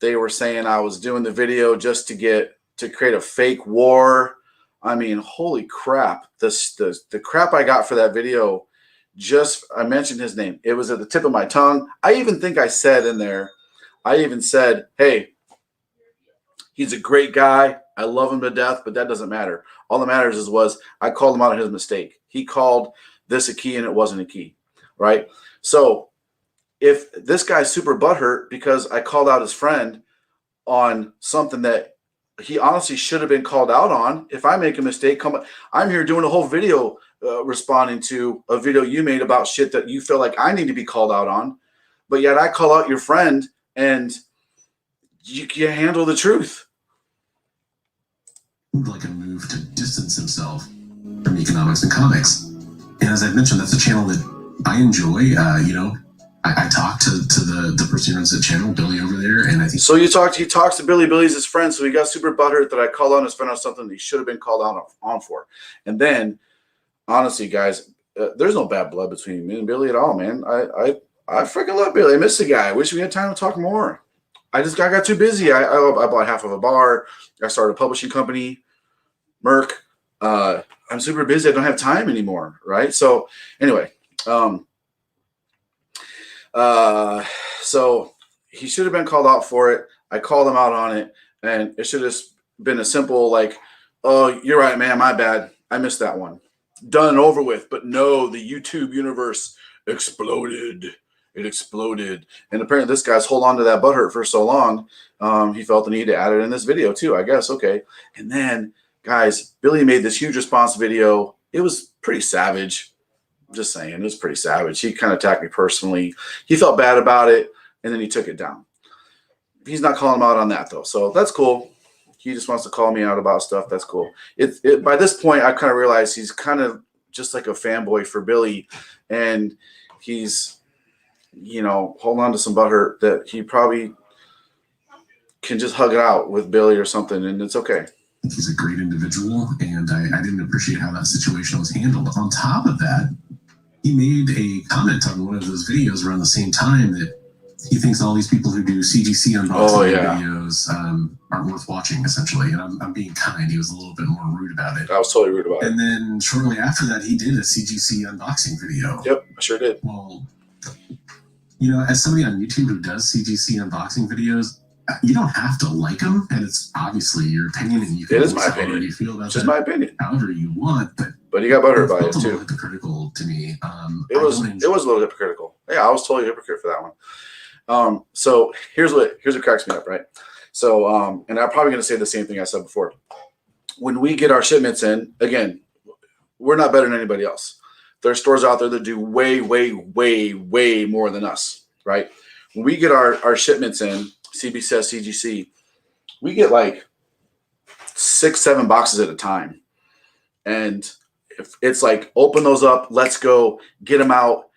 They were saying I was doing the video just to create a fake war. I mean, holy crap. The crap I got for that video, I mentioned his name. It was at the tip of my tongue. I even think I said in there, hey, he's a great guy. I love him to death, but that doesn't matter. All that matters was I called him out on his mistake. He called this a key and it wasn't a key, right? So if this guy's super butthurt because I called out his friend on something that he honestly should have been called out on, if I make a mistake, I'm here doing a whole video responding to a video you made about shit that you feel like I need to be called out on, but yet I call out your friend and you can't handle the truth. Like a move to distance himself from economics and comics. And as I've mentioned, that's a channel that I enjoy. I talk to the person who runs the channel, Billy over there, and I think so. He talks to Billy. Billy's his friend, so he got super butthurt that I called on his friend on something that he should have been called out on for. And then, honestly, guys, there's no bad blood between me and Billy at all, man. I freaking love Billy. I miss the guy. I wish we had time to talk more. I got too busy. I bought half of a bar. I started a publishing company, Merc. I'm super busy. I don't have time anymore, right? So anyway, so he should have been called out for it. I called him out on it, and it should have been a simple like, "Oh, you're right, man. My bad. I missed that one. Done and over with." But no, the YouTube universe exploded, it exploded. And apparently this guy's hold on to that butthurt for so long, he felt the need to add it in this video too, I guess. Okay. And then, guys, Billy made this huge response video. It was pretty savage. I'm just saying, it was pretty savage. He kind of attacked me personally. He felt bad about it, and then he took it down. He's not calling him out on that, though, so that's cool. He just wants to call me out about stuff. That's cool. By this point, I kind of realized he's kind of just like a fanboy for Billy, and he's, you know, holding on to some butthurt that he probably can just hug it out with Billy or something, and it's okay. He's a great individual, and I didn't appreciate how that situation was handled. On top of that, he made a comment on one of those videos around the same time that he thinks all these people who do CGC unboxing videos aren't worth watching, essentially. And I'm being kind. He was a little bit more rude about it. I was totally rude about it. And then shortly after that, he did a CGC unboxing video. Yep, I sure did. Well, you know, as somebody on YouTube who does CGC unboxing videos, you don't have to like them, and it's obviously your opinion, and you can it is my opinion. You feel about just my opinion, however you want. But you got butthurt by it too. A little too. hypocritical to me. It was a little hypocritical. Yeah, I was totally a hypocrite for that one. So here's what cracks me up, right? So and I'm probably going to say the same thing I said before. When we get our shipments in, again, we're not better than anybody else. There are stores out there that do way, way, way, way more than us, right? When we get our shipments in, CBCS, CGC, we get like 6-7 boxes at a time. And if it's like, open those up, let's go, get them out,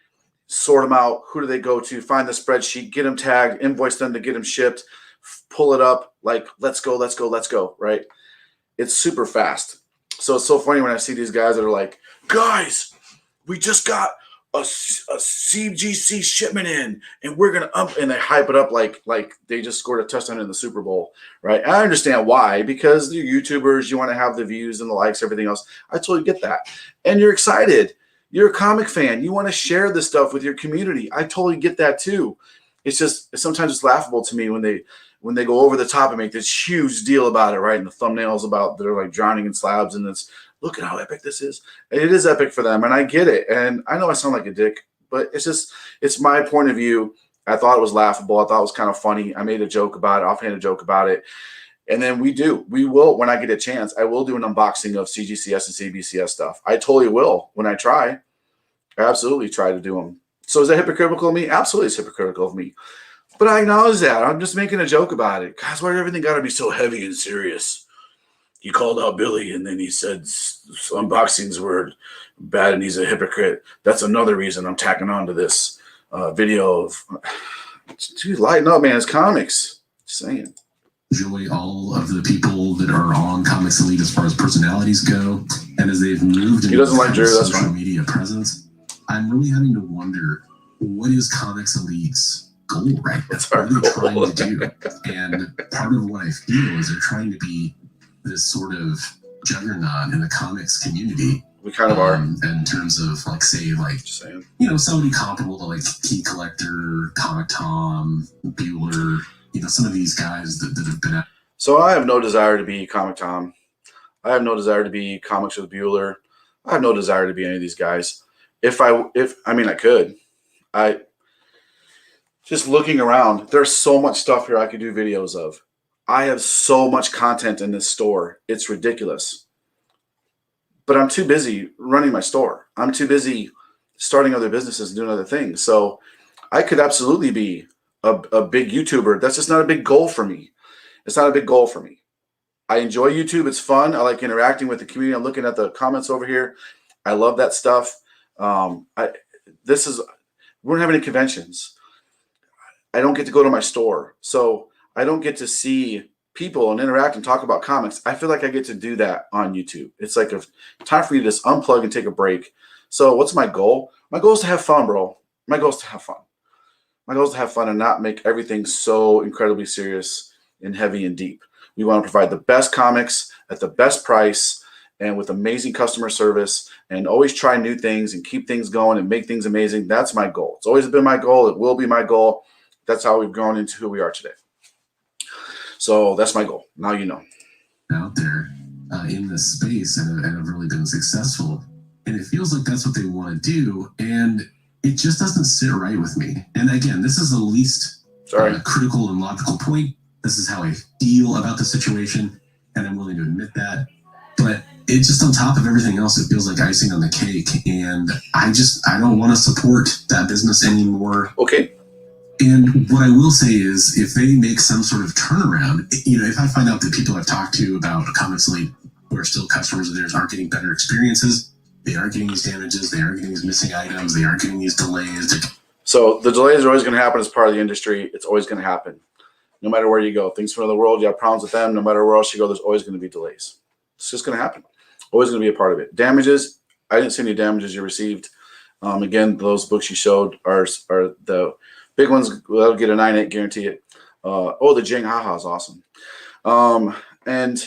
sort them out. Who do they go to? Find the spreadsheet, get them tagged, invoice them to get them shipped, pull it up, like, let's go, let's go, let's go, right? It's super fast. So it's so funny when I see these guys that are like, guys, we just got a CGC shipment in, and we're gonna and they hype it up like they just scored a touchdown in the Super Bowl, right? And I understand why, because they're YouTubers, you want to have the views and the likes, everything else. I totally get that, and you're excited. You're a comic fan. You want to share this stuff with your community. I totally get that too. It's just sometimes it's laughable to me when they go over the top and make this huge deal about it, right? And the thumbnails about they're like drowning in slabs, and it's, look at how epic this is. And it is epic for them, and I get it. And I know I sound like a dick, but it's my point of view. I thought it was laughable. I thought it was kind of funny. I made a joke about it, offhanded joke about it. And then we will, when I get a chance, I will do an unboxing of CGCS and CBCS stuff. I totally will when I try. I absolutely try to do them. So is that hypocritical of me? Absolutely, it's hypocritical of me. But I acknowledge that. I'm just making a joke about it. Guys, why everything got to be so heavy and serious? He called out Billy, and then he said unboxings were bad, and he's a hypocrite. That's another reason I'm tacking on to this video of, dude, lighten up, man. It's comics. Just saying. Enjoy all of the people that are on Comics Elite as far as personalities go, and as they've moved into social media presence, I'm really having to wonder, what is Comics Elite's goal right now? What are they trying to do? And part of what I feel is they're trying to be this sort of juggernaut in the comics community. We kind of are. In terms of, like, say, like, you know, somebody comparable to, like, Key Collector, Comic Tom, Bueller, you know, some of these guys that have been out. So I have no desire to be Comic Tom. I have no desire to be Comics with Bueller. I have no desire to be any of these guys. I could. Just looking around, there's so much stuff here I could do videos of. I have so much content in this store. It's ridiculous. But I'm too busy running my store. I'm too busy starting other businesses and doing other things. So I could absolutely be a big YouTuber. That's just not a big goal for me. It's not a big goal for me. I enjoy YouTube. It's fun. I like interacting with the community. I'm looking at the comments over here. I love that stuff. We don't have any conventions. I don't get to go to my store. So I don't get to see people and interact and talk about comics. I feel like I get to do that on YouTube. It's like a time for you to just unplug and take a break. So what's my goal? My goal is to have fun, bro. My goal is to have fun. My goal is to have fun and not make everything so incredibly serious and heavy and deep. We want to provide the best comics at the best price and with amazing customer service, and always try new things and keep things going and make things amazing. That's my goal. It's always been my goal. It will be my goal. That's how we've grown into who we are today. So that's my goal. Now you know. Out there in this space and have really been successful. And it feels like that's what they want to do. And it just doesn't sit right with me. And again, this is the least critical and logical point. This is how I feel about the situation, and I'm willing to admit that. But it just, on top of everything else, it feels like icing on the cake. And I don't want to support that business anymore. Okay. And what I will say is, if they make some sort of turnaround, if I find out that people I've talked to about Comics Elite who are still customers of theirs aren't getting better experiences, they aren't getting these damages, they aren't getting these missing items, they aren't getting these delays. So the delays are always going to happen as part of the industry. It's always going to happen. No matter where you go. Things from the world, you have problems with them. No matter where else you go, there's always going to be delays. It's just going to happen. Always going to be a part of it. Damages, I didn't see any damages you received. Again, those books you showed are the big ones. That'll get a 9.8, guarantee it. The Jing Haha is awesome. And,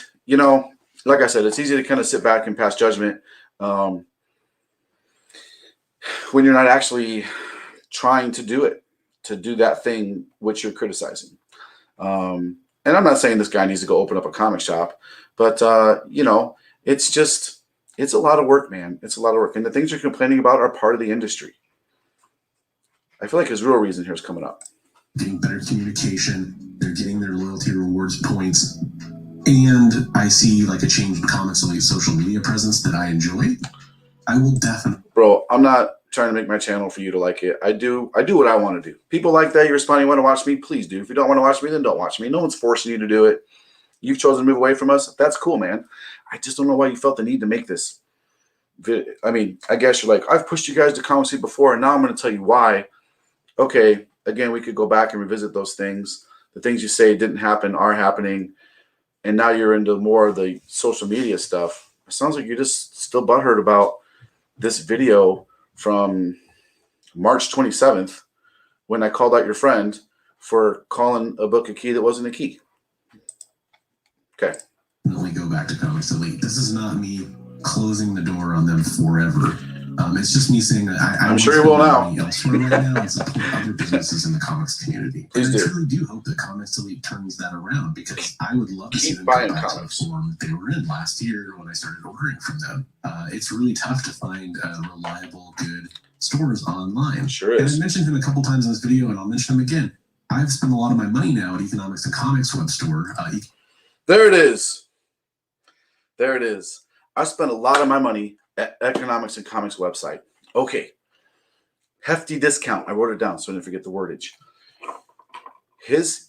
like I said, it's easy to kind of sit back and pass judgment when you're not actually trying to do that thing which you're criticizing. And I'm not saying this guy needs to go open up a comic shop, but, it's a lot of work, man. It's a lot of work. And the things you're complaining about are part of the industry. I feel like his real reason here is coming up. Getting better communication. They're getting their loyalty rewards points. And I see like a change in Comics Elite social media presence that I enjoy. I will definitely. Bro, I'm not trying to make my channel for you to like it. I do what I want to do. People like that, you're responding, you want to watch me, please do. If you don't want to watch me, then don't watch me. No one's forcing you to do it. You've chosen to move away from us. That's cool, man. I just don't know why you felt the need to make this. I mean, I guess you're like, I've pushed you guys to Comics Elite before, and now I'm going to tell you why. Okay, again, we could go back and revisit those things. The things you say didn't happen are happening, and now you're into more of the social media stuff. It sounds like you're just still butthurt about this video from March 27th when I called out your friend for calling a book a key that wasn't a key. Okay. Definitely go back to Comics Elite. This is not me closing the door on them forever. It's just me saying that I'm sure you will now. Elsewhere right now and support other businesses in the comics community. And I truly do hope that Comics Elite turns that around, because I would love to see them come back to the form they were in last year when I started ordering from them. It's really tough to find reliable, good stores online. Sure is. And I mentioned him a couple times in this video, and I'll mention him again. I've spent a lot of my money now at Economics and Comics web store. There it is. There it is. I spent a lot of my money at Economics and Comics website. Okay. Hefty discount. I wrote it down so I didn't forget the wordage.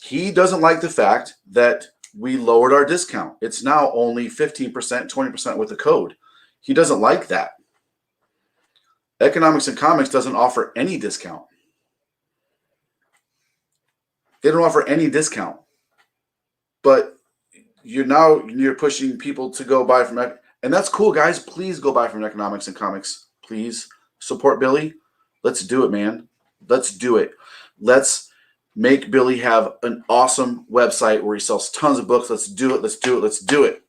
He doesn't like the fact that we lowered our discount. It's now only 15%, 20% with the code. He doesn't like that. Economics and Comics doesn't offer any discount. They don't offer any discount. But you're pushing people to go buy from, and that's cool, guys. Please go buy from Economics and Comics. Please support Billy. Let's do it, man. Let's do it. Let's make Billy have an awesome website where he sells tons of books. Let's do it. Let's do it. Let's do it.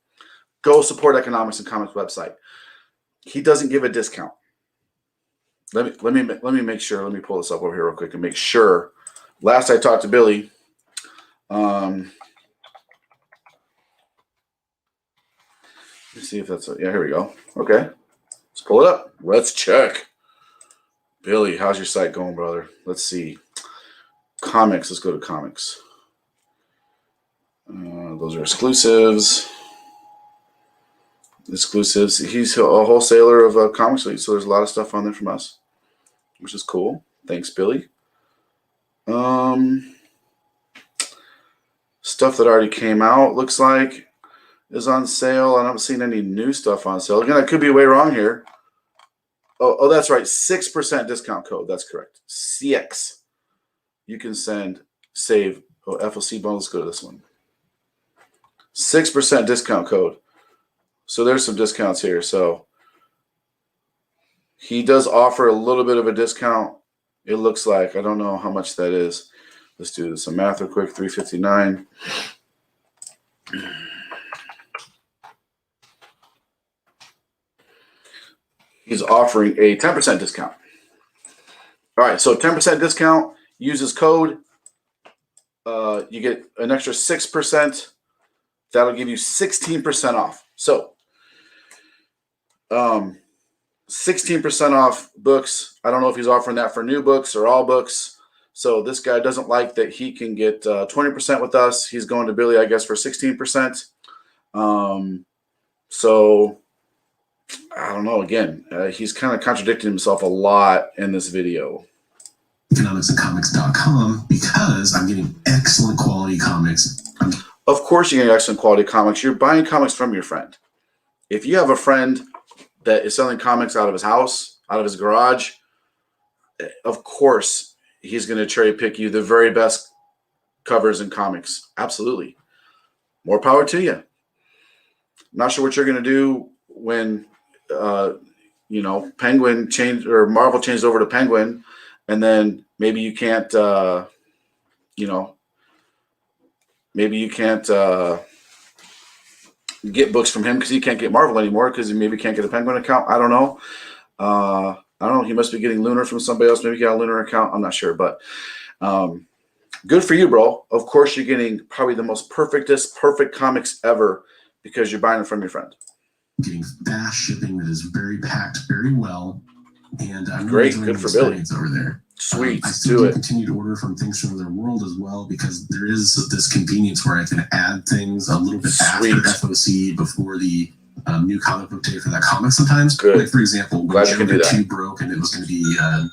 Go support Economics and Comics website. He doesn't give a discount. Let me make sure. Let me pull this up over here real quick and make sure. Last I talked to Billy, let's see if that's yeah, here we go. Okay. Let's pull it up. Let's check. Billy, how's your site going, brother? Let's see. Comics. Let's go to comics. Those are exclusives. Exclusives. He's a wholesaler of Comics Elite, so there's a lot of stuff on there from us, which is cool. Thanks, Billy. Stuff that already came out, looks like, is on sale. I haven't seen any new stuff on sale. Again, I could be way wrong here. Oh, that's right. 6% discount code. That's correct. CX. You can save. Oh, FLC bonus. Let's go to this one. 6% discount code. So there's some discounts here. So he does offer a little bit of a discount. It looks like. I don't know how much that is. Let's do some math real quick. $3.59. He's offering a 10% discount. All right, so 10% discount. Uses code. You get an extra 6%. That'll give you 16% off. So 16% off books. I don't know if he's offering that for new books or all books. So this guy doesn't like that he can get 20% with us. He's going to Billy, I guess, for 16%. So I don't know. Again, he's kind of contradicting himself a lot in this video. economicsandcomics.com, because I'm getting excellent quality comics. Of course you're getting excellent quality comics. You're buying comics from your friend. If you have a friend that is selling comics out of his house, out of his garage, of course he's going to cherry pick you the very best covers and comics. Absolutely. More power to you. Not sure what you're going to do when, Penguin changed or Marvel changed over to Penguin, and then maybe you can't, maybe you can't get books from him because he can't get Marvel anymore because he maybe can't get a Penguin account. I don't know. I don't know. He must be getting Lunar from somebody else. Maybe he got a Lunar account. I'm not sure, but good for you, bro. Of course, you're getting probably the most perfect comics ever because you're buying them from your friend. Getting fast shipping that is very packed very well. And I'm great. Really good for Billy over there. Sweet. I still continue to order from Things from Other World as well, because there is this convenience where I can add things a little bit after FOC before the new comic book day for that comic sometimes. Good. Like, for example, when Joker 2 broke and it was going to be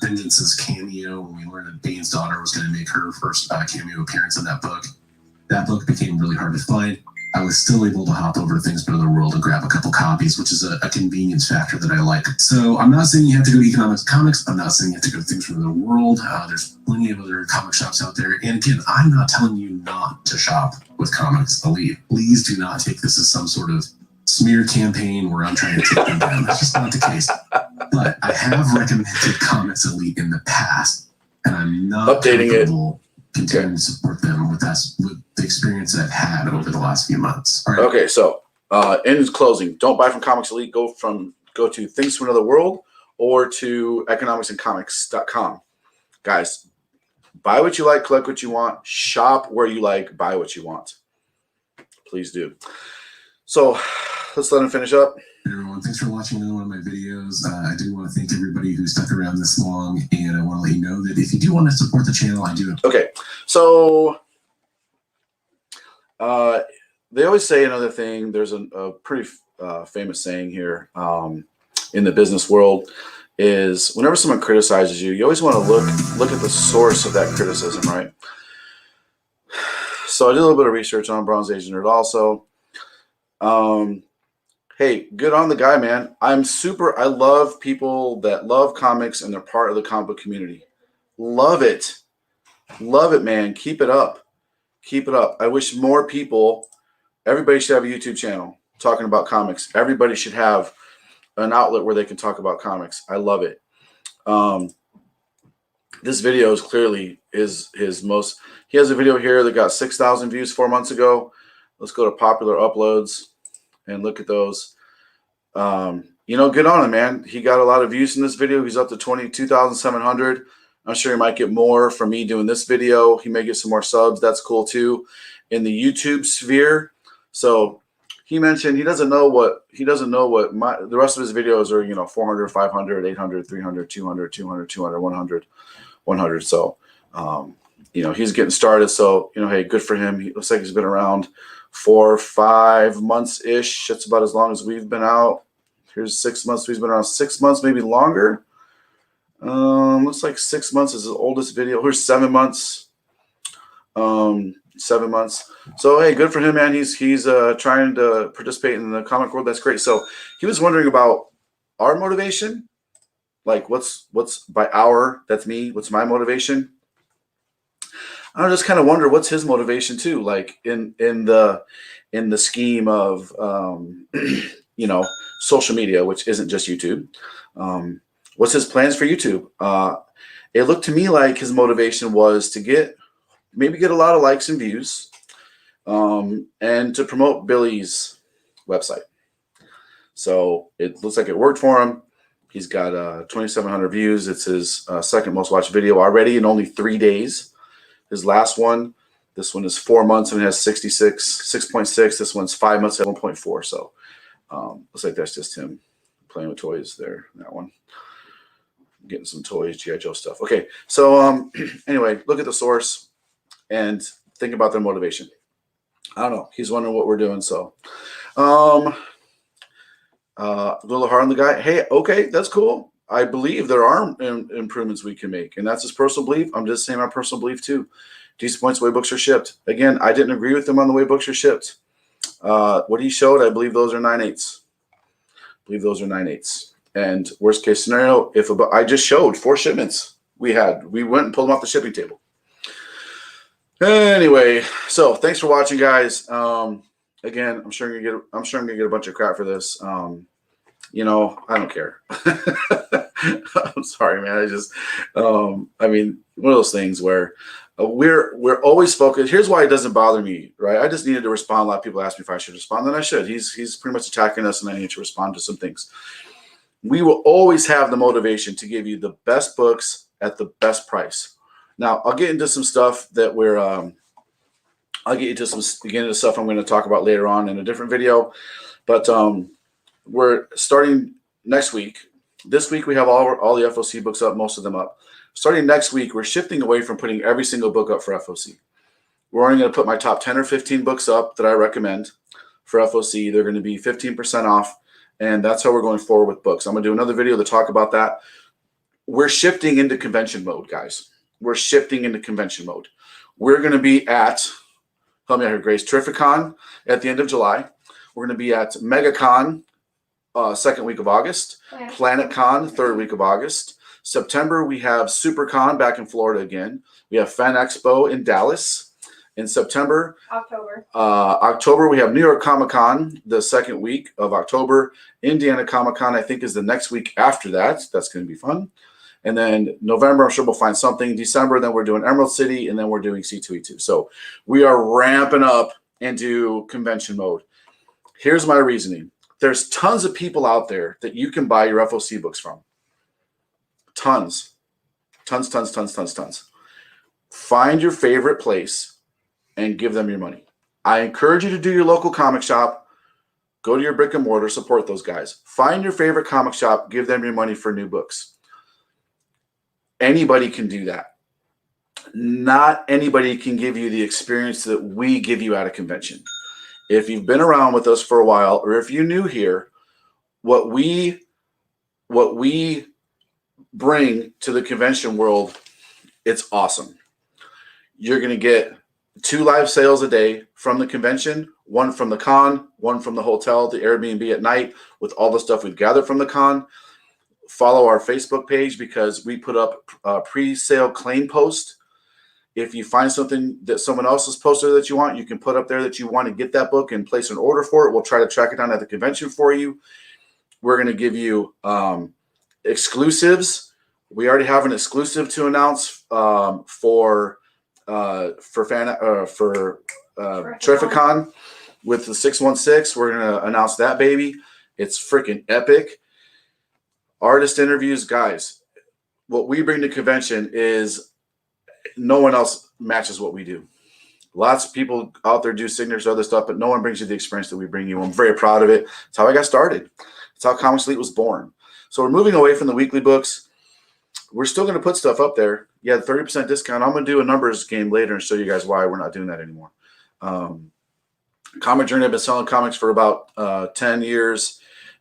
Vengeance's cameo, when we learned that Bane's daughter was going to make her first cameo appearance in that book became really hard to find. I was still able to hop over to Things from Other World and grab a couple copies, which is a convenience factor that I like. So I'm not saying you have to go to Economics Comics. I'm not saying you have to go to Things from Other World. There's plenty of other comic shops out there. And again, I'm not telling you not to shop with Comics Elite. Please do not take this as some sort of smear campaign where I'm trying to take them down. That's just not the case. But I have recommended Comics Elite in the past, and I'm not updating it. Continuing to support them with the experience that I've had over the last few months. All right. Okay, so in closing, don't buy from Comics Elite. Go to Things from Another World or to economicsandcomics.com. Guys, buy what you like, collect what you want, shop where you like, buy what you want. Please do. So let's let him finish up. Hey everyone, thanks for watching another one of my videos. I do want to thank everybody who stuck around this long, and I want to let you know that if you do want to support the channel, I do. Okay, so they always say another thing. There's a pretty famous saying here in the business world is whenever someone criticizes you, you always want to look at the source of that criticism, right? So I did a little bit of research on Bronze Age Nerd also. Hey, good on the guy, man. I love people that love comics and they're part of the comic book community. Love it. Love it, man. Keep it up. Keep it up. I wish more people, everybody should have a YouTube channel talking about comics. Everybody should have an outlet where they can talk about comics. I love it. This video is clearly his most, he has a video here that got 6,000 views 4 months ago. Let's go to popular uploads and look at those. Good on him, man. He got a lot of views in this video. He's up to 22,700. I'm sure he might get more from me doing this video. He may get some more subs. That's cool too. In the YouTube sphere. So he mentioned he doesn't know what the rest of his videos are, 400, 500, 800, 300, 200, 200, 200, 100, 100. So, he's getting started. So, hey, good for him. He looks like he's been around 4 or 5 months-ish. That's about as long as we've been out. Here's 6 months. He's been around 6 months, maybe longer. Looks like 6 months is his oldest video. Here's 7 months. 7 months. So, hey, good for him, man. He's trying to participate in the comic world. That's great. So he was wondering about our motivation. Like what's by our, that's me. What's my motivation? I just kind of wonder what's his motivation too, like in the scheme of social media, which isn't just YouTube. What's his plans for YouTube? It looked to me like his motivation was to maybe get a lot of likes and views, and to promote Billy's website. So it looks like it worked for him. He's got 2,700 views. It's his second most watched video already in only 3 days. His last one, this one is 4 months and it has 6.6. This one's 5 months at 1.4. So looks like that's just him playing with toys there. That one. Getting some toys, G.I. Joe stuff. Okay, so anyway, look at the source and think about their motivation. I don't know. He's wondering what we're doing, so a little hard on the guy. Hey, okay, that's cool. I believe there are improvements we can make, and that's his personal belief. I'm just saying my personal belief too. Decent points the way books are shipped. Again, I didn't agree with him on the way books are shipped. What he showed, I believe those are 9/8. I believe those are 9/8. And worst case scenario, if I just showed 4 shipments we went and pulled them off the shipping table. Anyway, so thanks for watching, guys. Again, I'm sure I'm gonna get a bunch of crap for this. You know, I don't care. I'm sorry, man. I just, I mean, one of those things where we're always focused. Here's why it doesn't bother me, right? I just needed to respond. A lot of people asked me if I should respond, then I should. He's pretty much attacking us, and I need to respond to some things. We will always have the motivation to give you the best books at the best price. Now, I'll get into some stuff that we're, I'll get into stuff I'm going to talk about later on in a different video. But we're starting next week. This week we have all the FOC books up, most of them up. Starting next week, we're shifting away from putting every single book up for FOC. We're only going to put my top 10 or 15 books up that I recommend for FOC. They're going to be 15% off, and that's how we're going forward with books. I'm going to do another video to talk about that. We're shifting into convention mode, guys. We're shifting into convention mode. We're going to be at, help me out here, Grace, Terrificon at the end of July. We're going to be at MegaCon, second week of August. PlanetCon, third week of August. September, we have SuperCon back in Florida again. We have Fan Expo in Dallas. In September, October, we have New York Comic-Con the second week of October. Indiana Comic-Con, I think, is the next week after that. That's going to be fun. And then November, I'm sure we'll find something. December, then we're doing Emerald City, and then we're doing C2E2. So we are ramping up into convention mode. Here's my reasoning. There's tons of people out there that you can buy your FOC books from. Tons. Tons. Find your favorite place and give them your money. I encourage you to do your local comic shop. Go to your brick and mortar, support those guys. Find your favorite comic shop, give them your money for new books. Anybody can do that. Not anybody can give you the experience that we give you at a convention. If you've been around with us for a while, or if you're new here, what we bring to the convention world, it's awesome. You're going to get 2 live sales a day from the convention, 1 from the con, 1 from the hotel, the Airbnb at night, with all the stuff we've gathered from the con. Follow our Facebook page because we put up a pre-sale claim post. If you find something that someone else has posted that you want, you can put up there that you want to get that book and place an order for it. We'll try to track it down at the convention for you. We're going to give you exclusives. We already have an exclusive to announce for Terrificon with the 616. We're going to announce that baby. It's freaking epic. Artist interviews, guys. What we bring to convention is no one else matches what we do. Lots of people out there do signatures, other stuff, but no one brings you the experience that we bring you. I'm very proud of it. It's how I got started. It's how Comics Elite was born. So we're moving away from the weekly books. We're still going to put stuff up there. Yeah, 30% discount. I'm going to do a numbers game later and show you guys why we're not doing that anymore. Comic Journey, I've been selling comics for about 10 years.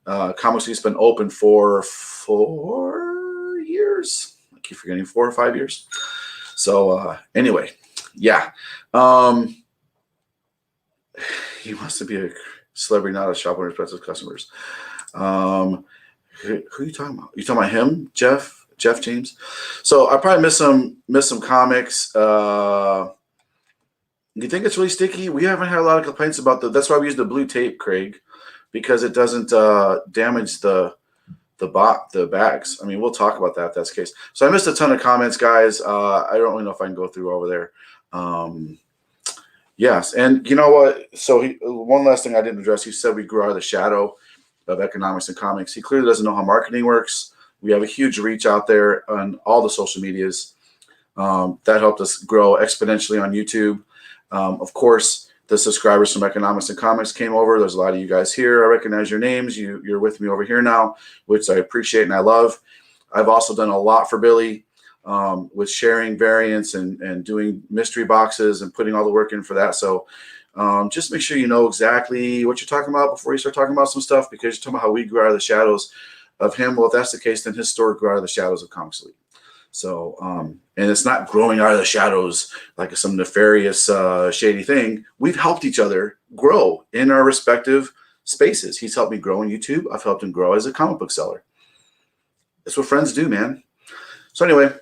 Comics Elite's been open for 4 years. I keep forgetting, 4 or 5 years. So anyway, yeah. He wants to be a celebrity, not a shop owner, expensive customers. Who are you talking about? You talking about him, Jeff James? So I probably miss some comics. You think it's really sticky? We haven't had a lot of complaints about that's why we use the blue tape, Craig, because it doesn't damage the bags. I mean, we'll talk about that if that's the case. So I missed a ton of comments, guys. I don't really know if I can go through over there. Yes, and you know what? So one last thing I didn't address. He said we grew out of the shadow of economics and comics. He clearly doesn't know how marketing works. We have a huge reach out there on all the social medias. That helped us grow exponentially on YouTube. Of course, the subscribers from Economics and Comics came over. There's a lot of you guys here. I recognize your names. You're with me over here now, which I appreciate and I love. I've also done a lot for Billy with sharing variants and doing mystery boxes and putting all the work in for that. So just make sure you know exactly what you're talking about before you start talking about some stuff, because you're talking about how we grew out of the shadows of him. Well, if that's the case, then his story grew out of the shadows of Comics Elite. So, and it's not growing out of the shadows like some nefarious, shady thing. We've helped each other grow in our respective spaces. He's helped me grow on YouTube. I've helped him grow as a comic book seller. That's what friends do, man. So anyway,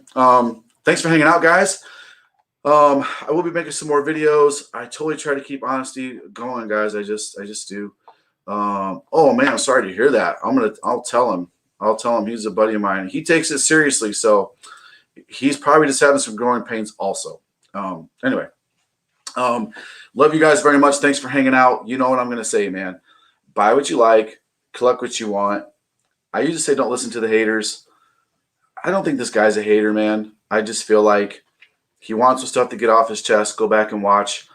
thanks for hanging out, guys. I will be making some more videos. I totally try to keep honesty going, guys. I just do. Oh man, I'm sorry to hear that. I'll tell him. He's a buddy of mine. He takes it seriously, so he's probably just having some growing pains also. Anyway, love you guys very much. Thanks for hanging out. You know what I'm going to say, man. Buy what you like, collect what you want. I usually say don't listen to the haters. I don't think this guy's a hater, man. I just feel like he wants some stuff to get off his chest. Go back and watch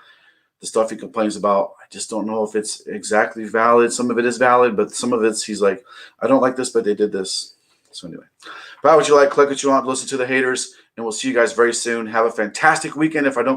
the stuff he complains about. I just don't know if it's exactly valid. Some of it is valid, but some of it's he's like, I don't like this, but they did this. So anyway, buy what you like, click what you want, listen to the haters, and we'll see you guys very soon. Have a fantastic weekend. If I don't